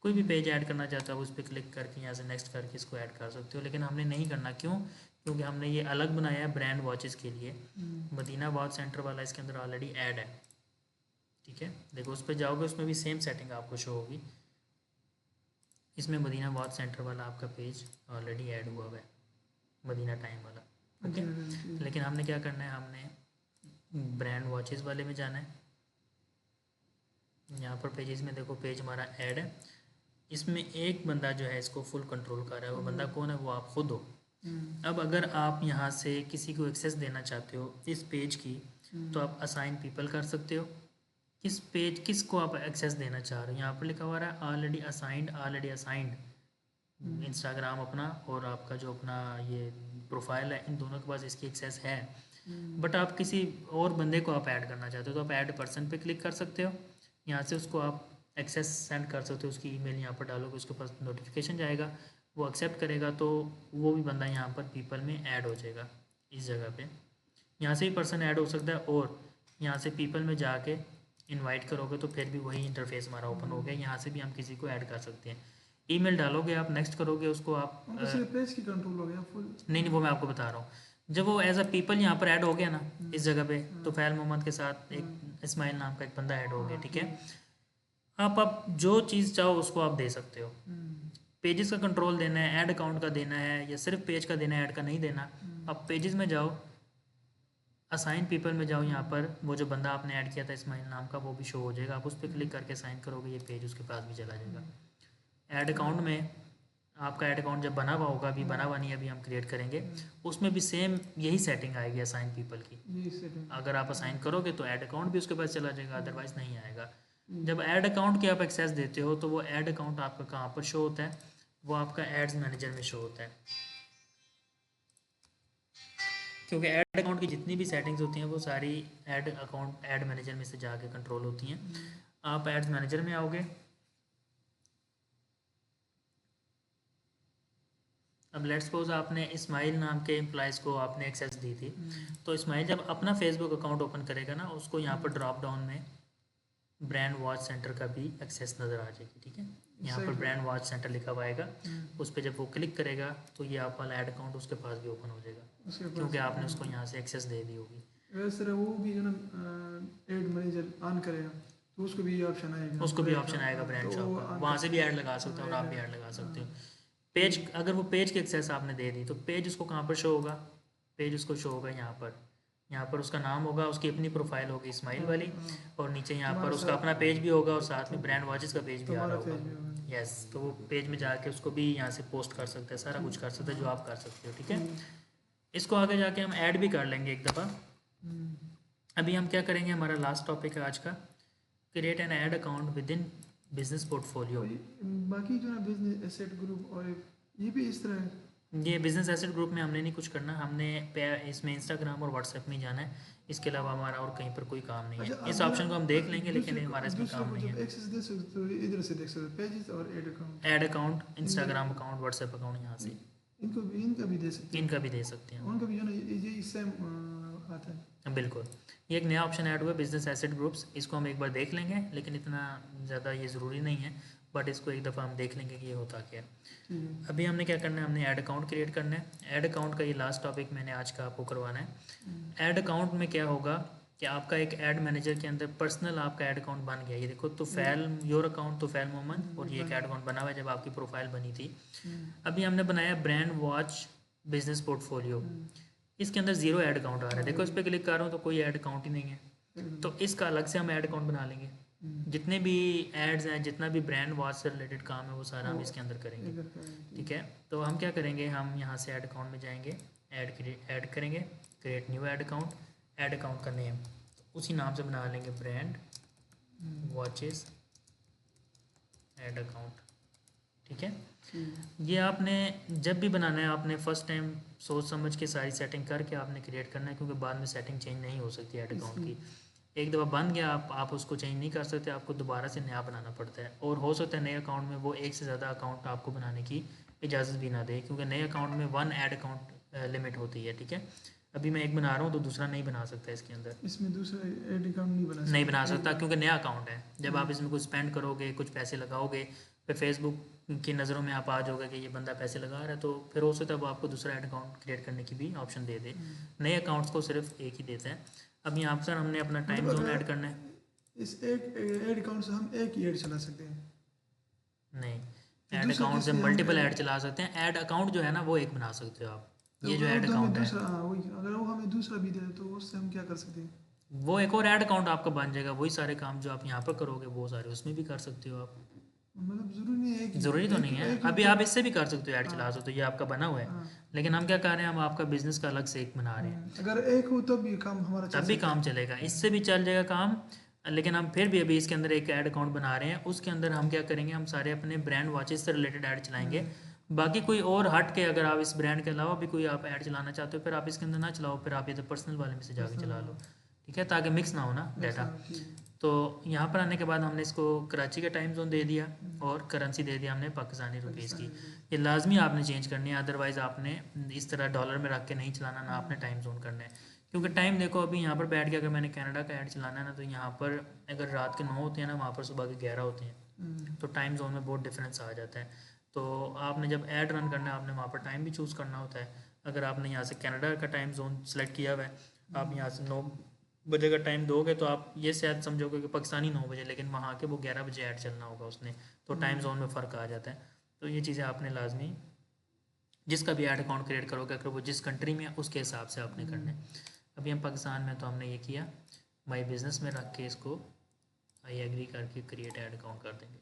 कोई भी पेज ऐड करना चाहते हो उस पर क्लिक करके यहाँ से नेक्स्ट करके इसको ऐड कर सकते हो, लेकिन हमने नहीं करना। क्यों? क्योंकि हमने ये अलग बनाया है ब्रांड वॉचेस के लिए। मदीना वॉच सेंटर वाला इसके अंदर ऑलरेडी ऐड है, ठीक है, देखो उस पर जाओगे, उसमें भी सेम सेटिंग आपको शो होगी। इसमें मदीना वॉच सेंटर वाला आपका पेज ऑलरेडी ऐड हुआ है, मदीना टाइम वाला। ओके, लेकिन हमने क्या करना है, हमने ब्रांड वॉचेस वाले में जाना है। यहाँ पर पेजेस में देखो पेज हमारा ऐड है, इसमें एक बंदा जो है इसको फुल कंट्रोल कर रहा है, वो बंदा कौन है, वो आप खुद हो। अब अगर आप यहाँ से किसी को एक्सेस देना चाहते हो इस पेज की, तो आप असाइन पीपल कर सकते हो। किस पेज किसको आप एक्सेस देना चाह रहे हो, यहाँ पर लिखा हुआ है ऑलरेडी असाइंड इंस्टाग्राम अपना और आपका जो अपना ये प्रोफाइल है, इन दोनों के पास इसकी एक्सेस है। बट आप किसी और बंदे को आप ऐड करना चाहते हो तो आप ऐड पर्सन पे क्लिक कर सकते हो, यहाँ से उसको आप एक्सेस सेंड कर सकते हो, उसकी ईमेल यहाँ पर डालोगे, उसके पास नोटिफिकेशन जाएगा, वो एक्सेप्ट करेगा तो वो भी बंदा यहाँ पर पीपल में ऐड हो जाएगा इस जगह पे। यहाँ से भी पर्सन ऐड हो सकता है, और यहाँ से पीपल में जाके इनवाइट करोगे तो फिर भी वही इंटरफेस हमारा ओपन हो गया। यहाँ से भी हम किसी को ऐड कर सकते हैं। ईमेल डालोगे आप, नेक्स्ट करोगे उसको आप,
सिर्फ पेज की कंट्रोल हो गया फुल।
नहीं वो मैं आपको बता रहा हूँ, जब वो एज अ पीपल यहाँ पर ऐड हो गया ना इस जगह पे, तो फैल मोहम्मद के साथ एक इस्माइल नाम का एक बंदा ऐड हो गया। ठीक है, आप जो चीज़ चाहो उसको आप दे सकते हो। पेजेस का कंट्रोल देना है, ऐड अकाउंट का देना है, या सिर्फ पेज का देना है, ऐड का नहीं देना। आप पेजेस में जाओ, असाइन पीपल में जाओ, यहाँ पर वो जो बंदा आपने ऐड किया था इस्माइल नाम का, वो भी शो हो जाएगा। आप उस पर क्लिक करके साइन करोगे, ये पेज उसके पास भी चला जाएगा। ऐड अकाउंट में आपका ऐड अकाउंट जब बना हुआ होगा, अभी बना हुआ नहीं, अभी हम क्रिएट करेंगे, उसमें भी सेम यही सेटिंग आएगी असाइन पीपल की। अगर आप असाइन करोगे तो ऐड अकाउंट भी उसके पास चला जाएगा, अदरवाइज नहीं आएगा। जब ऐड अकाउंट की आप एक्सेस देते हो तो वो ऐड अकाउंट आपका कहाँ पर शो होता है, वो आपका एड्स मैनेजर में शो होता है। क्योंकि ऐड अकाउंट की जितनी भी सेटिंग्स होती हैं वो सारी ऐड अकाउंट ऐड मैनेजर में से जाके कंट्रोल होती हैं। आप एड्स मैनेजर में आओगे, अब लेट्स सपोज आपने इस्माइल नाम के एम्प्लॉयज़ को आपने एक्सेस दी थी, तो इस्माइल जब अपना फेसबुक अकाउंट ओपन करेगा ना, उसको यहाँ पर ड्रॉप डाउन में ब्रांड वॉच सेंटर का भी एक्सेस नज़र आ जाएगी। ठीक है, यहाँ पर ब्रांड वॉच सेंटर लिखा हुआ आएगा, उस पर जब वो क्लिक करेगा तो ये आप वाला ऐड अकाउंट उसके पास भी ओपन हो जाएगा, क्योंकि आपने उसको यहाँ से एक्सेस दे दी होगी।
वैसे वो भी जो ना एड मैनेजर ऑन करेगा तो उसको भी ऑप्शन आएगा,
उसको भी ऑप्शन आएगा ब्रांड शॉप का, वहाँ से भी ऐड लगा सकते हो और आप भी ऐड लगा सकते हो। पेज, अगर वो पेज की एक्सेस आपने दे दी तो पेज उसको कहाँ पर शो होगा, पेज उसको शो होगा यहाँ पर उसका नाम होगा, उसकी अपनी प्रोफाइल होगी इस्माइल वाली, और नीचे यहाँ पर उसका अपना पेज भी होगा, और साथ में ब्रांड वॉचेस का पेज भी आ रहा होगा। यस, तो वो पेज में जाके उसको भी यहाँ से पोस्ट कर सकते हैं, सारा कुछ कर सकते हैं जो आप कर सकते हो। ठीक है, इसको आगे जाके हम ऐड भी कर लेंगे एक दफ़ा। अभी हम क्या करेंगे, हमारा लास्ट टॉपिक है आज का, create an add account with in business portfolio.
बाकी जो है बिजनेस एसेट ग्रुप और ये भी इस तरह है।
ये बिजनेस एसेट ग्रुप में हमने नहीं कुछ करना, हमने इसमें इंस्टाग्राम और व्हाट्सएप में जाना है, इसके अलावा हमारा और कहीं पर कोई काम नहीं है। इस ऑप्शन को हम देख लेंगे, लेकिन हमारा इसमें काम नहीं है।
एक्सेस दे सकते हो, इधर से देख सकते हो पेजेस और
add account, Instagram account, WhatsApp account, यहाँ से
इनका भी दे सकते हैं,
इनका भी दे सकते हैं,
उनका भी जो ना ये सेम आता है।
बिल्कुल, ये एक नया ऑप्शन ऐड हुआ है बिजनेस एसेट ग्रुप्स, इसको हम एक बार देख लेंगे, लेकिन इतना ज़्यादा ये ज़रूरी नहीं है, बट इसको एक दफ़ा हम देख लेंगे कि ये होता क्या है। अभी हमने क्या करना है, हमने ऐड अकाउंट क्रिएट करना है। ऐड अकाउंट का ये लास्ट टॉपिक मैंने आज का आपको करवाना है। ऐड अकाउंट में क्या होगा कि आपका एक ऐड मैनेजर के अंदर पर्सनल आपका ऐड अकाउंट बन गया, ये देखो, तो फैल योर अकाउंट, तो फैल मोहम्मद, और ये एक ऐड अकाउंट बना हुआ है जब आपकी प्रोफाइल बनी थी। अभी हमने बनाया ब्रांड वॉच बिजनेस पोर्टफोलियो, इसके अंदर 0 ऐड अकाउंट आ रहा है, देखो इस पर क्लिक कर रहा हूँ तो कोई ऐड अकाउंट ही नहीं है, तो इसका अलग से हम ऐड अकाउंट बना लेंगे। जितने भी एड्स हैं, जितना भी ब्रांड वॉच से रिलेटेड काम है, वो सारा हम इसके अंदर करेंगे। ठीक है, तो हम क्या करेंगे, हम यहाँ से ऐड अकाउंट में जाएंगे, ऐड करेंगे, create new add account, add account का नेम उसी नाम से बना लेंगे, ब्रांड वॉचेस ऐड अकाउंट। ठीक है, ये आपने जब भी बनाना है, आपने फर्स्ट टाइम सोच समझ के सारी सेटिंग करके आपने क्रिएट करना है, क्योंकि बाद में सेटिंग चेंज नहीं हो सकती ऐड अकाउंट की। एक दफ़ा बन गया आप उसको चेंज नहीं कर सकते, आपको दोबारा से नया बनाना पड़ता है, और हो सकता है नए अकाउंट में वो एक से ज़्यादा अकाउंट आपको बनाने की इजाज़त भी ना दे, क्योंकि नए अकाउंट में 1 ऐड अकाउंट लिमिट होती है। ठीक है, अभी मैं एक बना रहा हूँ तो दूसरा नहीं बना सकता इसके अंदर,
इसमें दूसरा ऐड अकाउंट
नहीं बना सकता, क्योंकि नया अकाउंट है। जब आप इसमें कुछ स्पेंड करोगे, कुछ पैसे लगाओगे, फिर फेसबुक की नज़रों में आप आ जाओगे कि ये बंदा पैसे लगा रहा है, तो फिर हो सकता है वो आपको दूसरा ऐड अकाउंट क्रिएट करने की भी ऑप्शन दे दे। नए अकाउंट्स को सिर्फ एक ही देता है। अब यहाँ पर हमने अपना टाइम जोन ऐड करना है।
इस एक ऐड अकाउंट से हम एक ही ऐड चला सकते हैं?
नहीं,
तो
ऐड
दूसरे
अकाउंट से
किससे हम
मल्टीपल ऐड चला सकते हैं। ऐड अकाउंट जो है ना वो एक बना सकते हो आप।
तो
ये जो
अगर वो
ऐड
तो हमें
अकाउंट है
दूसरा, हाँ वही, अगर वो हमें दूसरा भी दे तो उससे हम क्या कर सकते हैं?
वो एक और ऐड अकाउंट आपका बन जाएगा। वही सारे काम जो आप यहाँ पर करोगे वो सारे उसमें भी कर सकते हो आप।
मतलब ज़रूरी नहीं है कि
ज़रूरी तो
एक
नहीं है,
एक ही
अभी आप
मतलब।
इससे भी कर सकते हो, ऐड चला
हाँ
सकते हो, ये आपका बना हुआ है।
हाँ।
लेकिन हम क्या कर रहे हैं, हम आपका बिजनेस का अलग से एक बना रहे हैं।
अगर एक हो तब भी काम हमारा चल
तब भी
सकता
काम
है।
चलेगा, इससे भी चल जाएगा काम। लेकिन हम फिर भी अभी इसके अंदर एक ऐड अकाउंट बना रहे हैं। उसके अंदर हम क्या करेंगे, हम सारे अपने ब्रांड वॉचेस से रिलेटेड ऐड चलाएंगे। बाकी कोई और हट के अगर आप इस ब्रांड के अलावा भी कोई आप ऐड चलाना चाहते हो, फिर आप इसके अंदर ना चलाओ, फिर आप ये तो पर्सनल वाले में से जाके
पर्सनल
चला लो।
वाला।
ठीक है, ताकि मिक्स ना हो ना डाटा।
ठीक है।
तो यहाँ पर आने के बाद हमने इसको कराची का टाइम जोन दे दिया और करेंसी दे दिया हमने पाकिस्तानी रुपीज़ की।
पाकिस्तानी रुपये।
ये लाजमी आपने चेंज करनी है, अदरवाइज़ आपने इस तरह डॉलर में रख के नहीं चलाना ना, आपने टाइम जोन करना है। क्योंकि टाइम देखो, अभी यहाँ पर बैठ के अगर मैंने कनाडा का ऐड चलाना है ना, तो यहाँ पर अगर रात के 9 होते हैं ना, वहाँ पर सुबह के 11 होते हैं। तो टाइम जोन में बहुत डिफरेंस आ जाता है। तो आपने जब ऐड रन करना है, आपने वहाँ पर टाइम भी चूज़ करना होता है। अगर आपने यहाँ से कनाडा का टाइम जोन सेलेक्ट किया हुआ है, आप यहाँ से 9 बजे का टाइम दोगे तो आप ये शायद समझोगे कि पाकिस्तानी 9 बजे, लेकिन वहाँ के वो 11 बजे ऐड चलना होगा उसने। तो टाइम जोन में फ़र्क आ जाता है। तो ये चीज़ें आपने लाजमी, जिसका भी ऐड अकाउंट क्रिएट करोगे, अगर वो जिस कंट्री में है उसके हिसाब से आपने करना है। अभी हम पाकिस्तान में, तो हमने ये किया, माई बिजनेस में रख के इसको आई एग्री करके क्रिएट ऐड अकाउंट कर देंगे।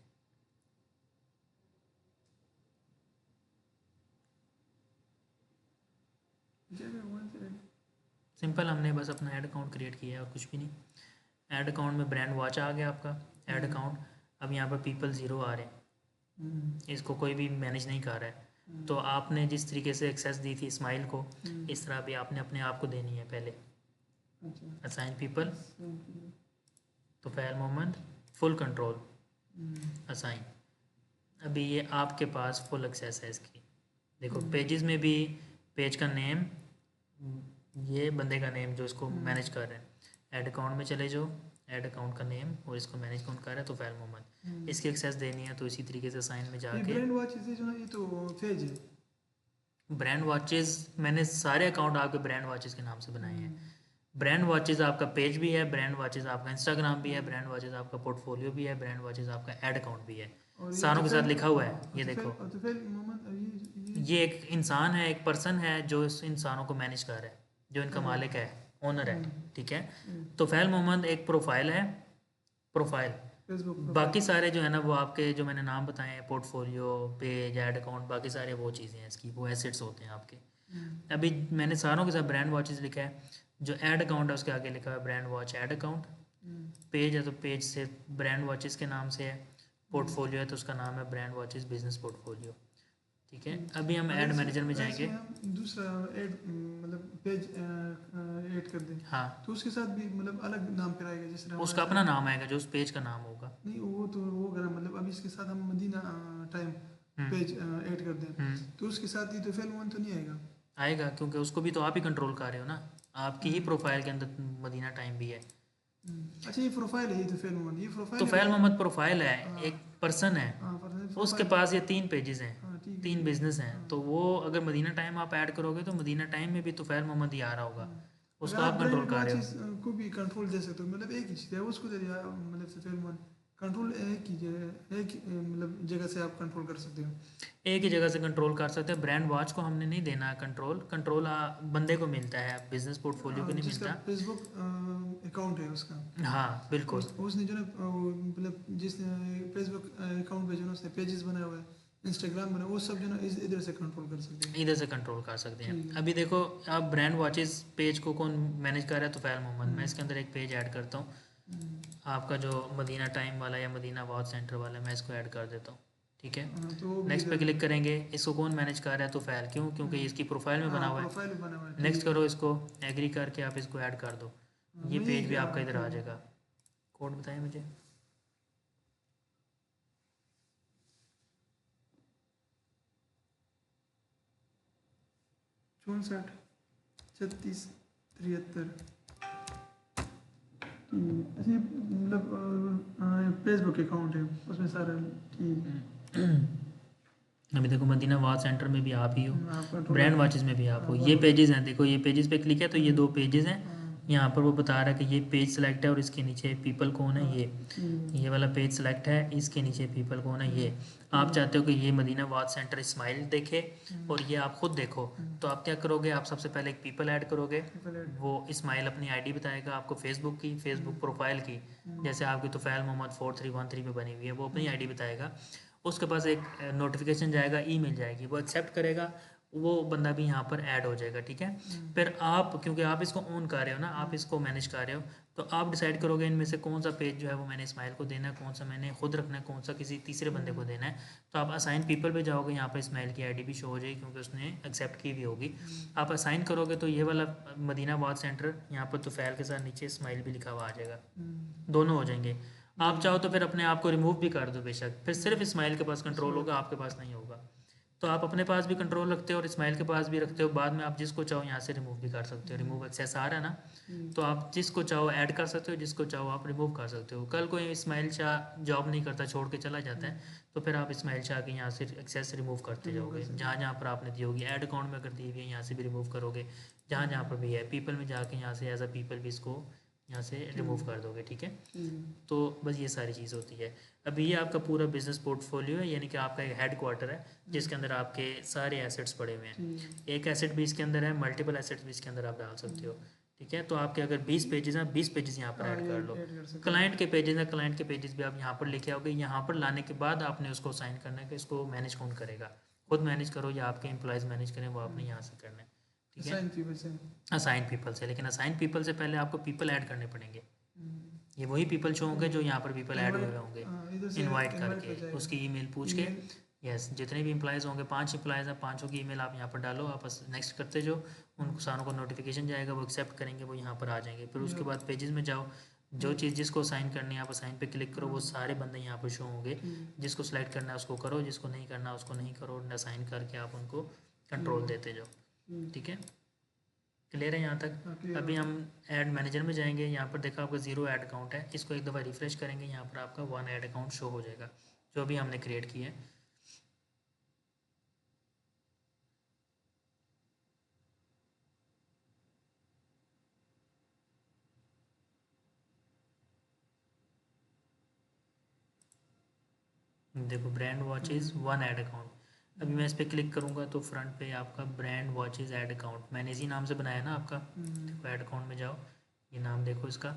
सिंपल, हमने बस अपना ऐड अकाउंट क्रिएट किया है और कुछ भी नहीं। ऐड अकाउंट में ब्रांड वॉच आ गया आपका ऐड अकाउंट। अब यहाँ पर पीपल ज़ीरो आ रहे हैं, इसको कोई भी मैनेज नहीं कर रहा है। तो आपने जिस तरीके से एक्सेस दी थी स्माइल को, इस तरह भी आपने अपने आप को देनी है पहले। असाइन पीपल, तो फैल मोहम्मद, फुल कंट्रोल, असाइन। अभी ये आपके पास फुल एक्सेस है इसकी। देखो पेजेस में भी पेज का नेम, ये बंदे का नेम जो इसको मैनेज कर रहे हैं। ऐड अकाउंट में चले जाओ, ऐड अकाउंट का नेम और इसको मैनेज कौन कर रहा है, तो फैल मोहम्मद। इसकी एक्सेस देनी है, तो इसी तरीके से साइन में
ये
जाके
ब्रांड वॉच से जो है, ये तो फेज है।
ब्रांड वॉचेस, मैंने सारे अकाउंट आपके ब्रांड वॉचेस के नाम से बनाए हैं। ब्रांड वॉचेस आपका पेज भी है, ब्रांड वॉचेस आपका इंस्टाग्राम भी है, ब्रांड वॉचेस आपका पोर्टफोलियो भी है, ब्रांड वॉचेस आपका ऐड अकाउंट भी है।
और ये
सारों
तो
के साथ लिखा हुआ है, ये
तो
देखो।
तो फिर मोहम्मद
ये एक इंसान है, एक पर्सन है जो इस इंसानों को मैनेज कर रहा है, जो इनका मालिक है, ओनर है। ठीक है, तो फैल मोहम्मद एक प्रोफाइल है, प्रोफाइल।
फेसबुक
बाकी सारे जो है ना वो आपके, जो मैंने नाम बताए हैं, पोर्टफोलियो, पेज, ऐड अकाउंट, बाकी सारे वो चीज़ें हैं इसकी, वो एसेट्स होते हैं आपके। अभी मैंने सारों के साथ ब्रांड वॉचेस लिखा है। जो ऐड अकाउंट है उसके आगे लिखा है brand watch add account. Page है तो पेज से ब्रांड वॉचेस के नाम से है। पोर्टफोलियो है तो उसका नाम है ब्रांड वॉचेस बिजनेस पोर्टफोलियो। ठीक है, अभी हम ऐड मैनेजर में जाएंगे।
दूसरा ऐड मतलब पेज ऐड कर दें,
हाँ,
तो उसके साथ भी मतलब अलग नाम फिर आएगा, जैसे
उसका अपना नाम आएगा जो उस पेज का नाम होगा।
नहीं वो तो वो अगर मतलब अभी इसके साथ हम मदीना टाइम पेज ऐड कर दें, तो उसके साथ ही तो फेल वन तो नहीं आएगा?
आएगा, क्योंकि उसको भी तो आप ही कंट्रोल कर रहे हो ना, आपकी ही प्रोफाइल के अंदर मदीना टाइम भी है।
अच्छा, ये प्रोफाइल है, ये तो फेल मोहम्मद, ये प्रोफाइल
तो
है।
फैल मोहम्मद प्रोफाइल है, एक पर्सन है, उसके
प्रोफाइल।
पास ये 3 पेजेस हैं,
हाँ ठीक है।
3 बिजनेस हैं। तो वो अगर मदीना टाइम आप ऐड करोगे तो मदीना टाइम में भी तो फैल मोहम्मद ही आ रहा होगा, उसको
अगर
आप
ब्रांड
कंट्रोल कर रहे
वॉचेस
हो।
को भी कंट्रोल दे सकते हो, मतलब एक ही चीज़ है उसको दे दिया, मतलब से फेल मोहम्मद कंट्रोल एक ही जगह, एक मतलब जगह से आप कंट्रोल कर सकते हो।
एक ही जगह से कंट्रोल कर सकते हैं। ब्रांड वॉच को हमने नहीं देना कंट्रोल, कंट्रोल बंदे को मिलता है, बिजनेस पोर्टफोलियो को नहीं
जिसका
मिलता।
फेसबुक अकाउंट है उसका,
हाँ बिल्कुल,
उसने जो है मतलब जिसने फेसबुक अकाउंट पे जो है उसने पेजेस बनाए हुए हैं, इंस्टाग्राम बनाए, वो सब जो है इधर से कंट्रोल कर सकते हैं।
इधर से कंट्रोल कर सकते हैं।
ठीक है।
अभी देखो, आप ब्रांड वॉचेस पेज को कौन मैनेज कर रहा है, तो फैल मोहम्मद। मैं इसके अंदर एक पेज ऐड करता हूँ, आपका जो मदीना टाइम वाला या मदीना वॉच सेंटर वाला है, मैं इसको ऐड कर देता हूँ। ठीक है,
तो वो भी
नेक्स्ट पे
इधर
क्लिक करेंगे। इसको कौन मैनेज कर रहा है, तो फैल। क्यों? क्योंकि इसकी प्रोफाइल में बना हुआ है।
प्रोफाइल बना हुआ है।
नेक्स्ट करो, इसको एग्री करके आप इसको ऐड कर दो, ये
मैं
पेज भी
क्या
आपका इधर आ
ठीक है।
जाएगा। कोड बताएं मुझे।
चौंसठ 36 73। अच्छा, ये मतलब फेसबुक अकाउंट है उसमें सारा ठीक है।
अभी देखो, मदीना वॉच सेंटर में भी आप ही हो,
आपका
ब्रांड वॉचेस में भी आप हो। ये पेजेस हैं, देखो ये पेजेस पे क्लिक है तो ये 2 पेजेस हैं यहाँ पर वो बता रहा है कि ये पेज सेलेक्ट है और इसके नीचे पीपल कौन है, ये वाला पेज सेलेक्ट है, इसके नीचे पीपल कौन है, ये आप चाहते हो कि ये मदीना वाच सेंटर स्माइल देखे और ये आप खुद देखो, तो आप क्या करोगे, आप सबसे पहले एक पीपल ऐड करोगे, वो स्माइल अपनी आईडी बताएगा आपको फेसबुक की, फेसबुक प्रोफाइल की, जैसे आपकी तुफैल मोहम्मद 4313 पे बनी हुई है, वो अपनी आईडी बताएगा। उसके पास एक नोटिफिकेशन जाएगा, ईमेल जाएगी, वो एक्सेप्ट करेगा, वो बंदा भी यहाँ पर ऐड हो जाएगा, ठीक है। फिर आप, क्योंकि आप इसको ऑन कर रहे हो ना, आप इसको मैनेज कर रहे हो, तो आप डिसाइड करोगे इनमें से कौन सा पेज जो है वो मैंने इस्माइल को देना है, कौन सा मैंने खुद रखना है, कौन सा किसी तीसरे बंदे को देना है। तो आप असाइन पीपल पे जाओगे, यहाँ पर इस्माइल की आईडी भी शो हो जाएगी क्योंकि उसने एक्सेप्ट की भी होगी। आप असाइन करोगे तो ये वाला मदीना वाच सेंटर यहाँ पर तुफैल के साथ नीचे इस्माइल भी लिखा हुआ आ जाएगा, दोनों हो जाएंगे। आप चाहो तो फिर अपने आप को रिमूव भी कर दो बेशक, फिर सिर्फ इस्माइल के पास कंट्रोल होगा, आपके पास नहीं होगा। तो आप अपने पास भी कंट्रोल रखते हो और इस्माइल के पास भी रखते हो, बाद में आप जिसको चाहो यहाँ से रिमूव भी कर सकते हो, रिमूव एक्सेस आ रहा है ना, तो आप जिसको चाहो ऐड कर सकते हो, जिसको चाहो आप रिमूव कर सकते हो। कल कोई इस्माइल शाह जॉब नहीं करता, छोड़ के चला जाता है, तो फिर आप इस्माइल शाह के यहाँ से एक्सेस रिमूव करते जाओगे, जहाँ जहाँ पर आपने दी होगी, ऐड अकाउंट में अगर दी हुई है यहाँ से भी रिमूव करोगे, जहाँ जहाँ पर भी है पीपल में जाके यहाँ से एज अ पीपल भी इसको यहाँ से रिमूव कर दोगे, ठीक है। तो बस ये सारी चीज़ होती है। अभी ये आपका पूरा बिजनेस पोर्टफोलियो है, यानी कि आपका एक हेड क्वार्टर है जिसके अंदर आपके सारे एसेट्स पड़े हुए हैं। एक एसेट भी इसके अंदर है, मल्टीपल एसेट्स भी इसके अंदर आप डाल सकते हो, ठीक है। तो आपके अगर 20 पेजेस हैं, 20 पेजेस यहाँ पर ऐड कर लो। क्लाइंट के पेजेस हैं, क्लाइंट के पेजेस भी आप यहाँ पर लेके आओगे, यहाँ पर लाने के बाद आपने उसको साइन करना है कि इसको मैनेज कौन करेगा, खुद मैनेज करो या आपके एम्प्लॉयज़ मैनेज करें, वो आपने यहाँ से करना है, ठीक है। असाइन पीपल से, लेकिन असाइन पीपल से पहले आपको पीपल ऐड करने पड़ेंगे। ये वही पीपल शो होंगे जो यहाँ पर पीपल ऐड हुए होंगे, इनवाइट करके, उसकी ईमेल पूछ के। यस, जितने भी एम्प्लॉयज़ होंगे, 5 एम्प्लॉयज़ हैं, 5 की ईमेल आप यहाँ पर डालो, आप नेक्स्ट करते जाओ, उन सारों को नोटिफिकेशन जाएगा, वो एक्सेप्ट करेंगे, वो यहाँ पर आ जाएंगे। फिर उसके बाद पेजेस में जाओ, जो चीज़ जिसको साइन करनी है आप साइन पे क्लिक करो, वो सारे बंदे यहाँ पर शो होंगे, जिसको सेलेक्ट करना है उसको करो, जिसको नहीं करना उसको नहीं करो, साइन करके आप उनको कंट्रोल देते जाओ, ठीक है। क्लियर है यहाँ तक। अभी हम ऐड मैनेजर में जाएंगे, यहाँ पर देखा आपका 0 ऐड अकाउंट है, इसको एक दफ़ा रिफ्रेश करेंगे, यहाँ पर आपका 1 ऐड अकाउंट शो हो जाएगा जो भी हमने क्रिएट किया है। देखो ब्रांड वॉचेज 1 ऐड अकाउंट, अभी मैं इस पर क्लिक करूँगा तो फ्रंट पे आपका ब्रांड वॉचेज ऐड अकाउंट, मैंने इसी नाम से बनाया ना आपका। देखो ऐड अकाउंट में जाओ, ये नाम देखो इसका,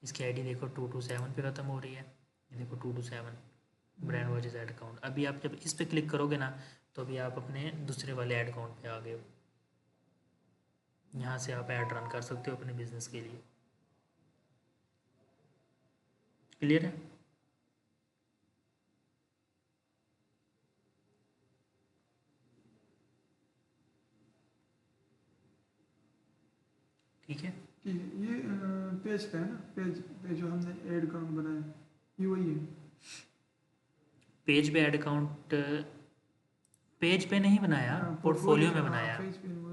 इसकी आईडी देखो 227 पे ख़त्म हो रही है, ये देखो 227 ब्रांड वॉचेज ऐड अकाउंट। अभी आप जब इस पर क्लिक करोगे ना, तो अभी आप अपने दूसरे वाले ऐड अकाउंट पे आ गए हो, यहाँ से आप ऐड रन कर सकते हो अपने बिजनेस के लिए। क्लियर है। ठीक है,
ये पेज का है ना, पेज पे जो हमने ऐड अकाउंट बनाया ये वही है।
पेज पे ऐड अकाउंट पेज पे नहीं बनाया, पोर्टफोलियो में बनाया,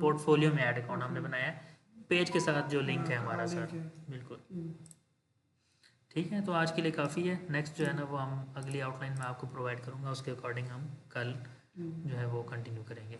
पोर्टफोलियो में ऐड अकाउंट हमने बनाया, पेज के साथ जो लिंक है हमारा सर, बिल्कुल ठीक है। तो आज के लिए काफ़ी है, नेक्स्ट जो है ना वो हम अगली आउटलाइन में आपको प्रोवाइड करूँगा, उसके अकॉर्डिंग हम कल जो है वो कंटिन्यू करेंगे।